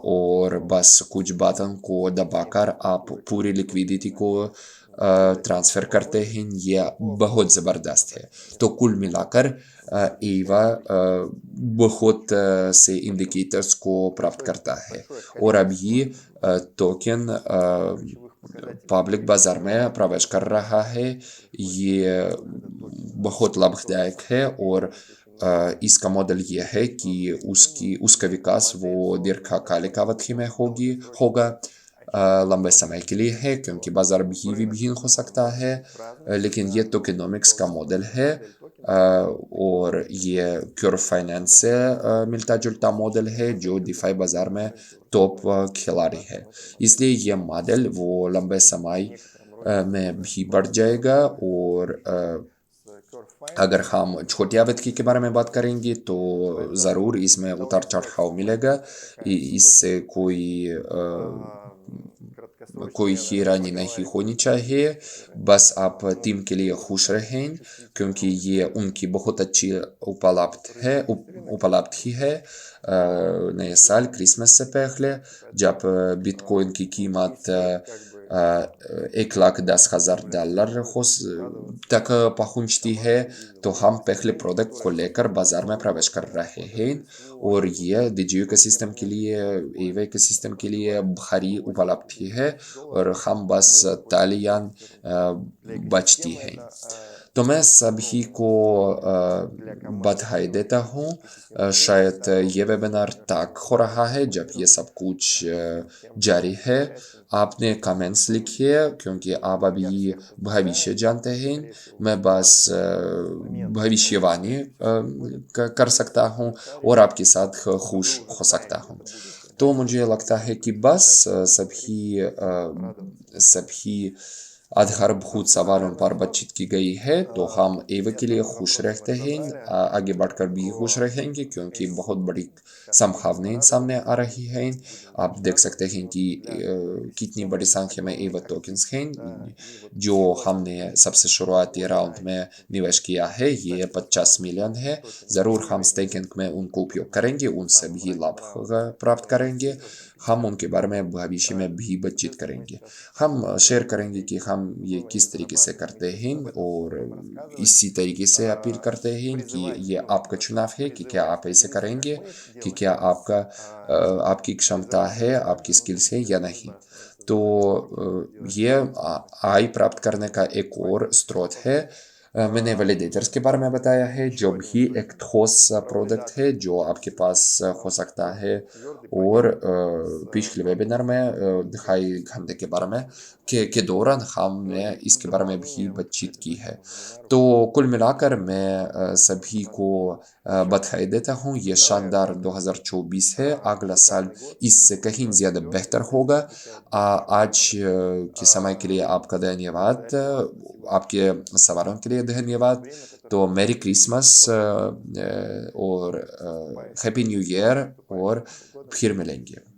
और बस कुछ बटन को दबाकर आप पूरी लिक्विडिटी को ट्रांसफ़र करते हैं। यह बहुत ज़बरदस्त है। तो कुल मिलाकर एवा बहुत से इंडिकेटर्स को प्राप्त करता है और अभी टोकन पब्लिक बाजार में प्रवेश कर रहा है। ये बहुत लाभदायक है और इसका मॉडल ये है कि उसका विकास वो दीर्घकालिक अवधि में होगा, लंबे समय के लिए है, क्योंकि बाजार भी विभिन्न हो सकता है। लेकिन ये टोकेनोमिक्स का मॉडल है और ये क्योर फाइनेंस से मिलता जुलता मॉडल है जो डिफाई बाजार में टॉप खिलाड़ी है। इसलिए ये मॉडल वो लंबे समय में भी बढ़ जाएगा। और अगर हम छोटी अवधि के बारे में बात करेंगे तो ज़रूर इसमें उतार चढ़ाव मिलेगा। इससे कोई हैरानी नहीं होनी चाहिए। बस आप टीम के लिए खुश रहें, क्योंकि ये उनकी बहुत अच्छी उपलब्धि है। नए साल क्रिसमस से पहले जब बिटकॉइन की कीमत $1,10,000 तक पहुंचती है तो हम पहले प्रोडक्ट को लेकर बाजार में प्रवेश कर रहे हैं। और यह डिजियो इकोसिस्टम के लिए, एवा इकोसिस्टम के लिए भारी उपलब्धि है और हम बस तालियां बजती हैं। तो मैं सभी को बधाई देता हूँ। शायद ये वेबिनार तक हो रहा है जब ये सब कुछ जारी है। आपने कमेंट्स लिखिए, क्योंकि आप अभी भविष्य जानते हैं। मैं बस भविष्यवाणी कर सकता हूँ और आपके साथ खुश हो सकता हूँ। तो मुझे लगता है कि बस सभी आधारभूत सवालों पर बातचीत की गई है। तो हम एवा के लिए खुश रहते हैं, आगे बढ़कर भी खुश रहेंगे, क्योंकि बहुत बड़ी संभावनाएं सामने आ रही हैं। आप देख सकते हैं कि कितनी बड़ी संख्या में एवा टोकन्स हैं जो हमने सबसे शुरुआती राउंड में निवेश किया है। ये 50 मिलियन है। ज़रूर हम स्टेकिंग में उनको उपयोग करेंगे, उनसे भी लाभ प्राप्त करेंगे। हम उनके बारे में भविष्य में भी बातचीत करेंगे। हम शेयर करेंगे कि हम ये किस तरीके से करते हैं और इसी तरीके से अपील करते हैं कि ये आपका चुनाव है कि क्या आप ऐसे करेंगे, कि क्या आपकी क्षमता है, आपकी स्किल्स है या नहीं। तो ये आय प्राप्त करने का एक और स्रोत है। मैंने वैलिडेटर्स के बारे में बताया है, जो भी एक ठोस प्रोडक्ट है जो आपके पास हो सकता है। और पिछले वेबिनार में 2.5 घंटे के बारे में के दौरान हमने इसके बारे में भी बातचीत की है। तो कुल मिलाकर मैं सभी को बधाई देता हूँ। ये शानदार 2024 है। अगला साल इससे कहीं ज़्यादा बेहतर होगा। आज के समय के लिए आपका धन्यवाद। आपके सवालों के लिए धन्यवाद। तो मेरी क्रिसमस और हैप्पी न्यू ईयर और फिर मिलेंगे।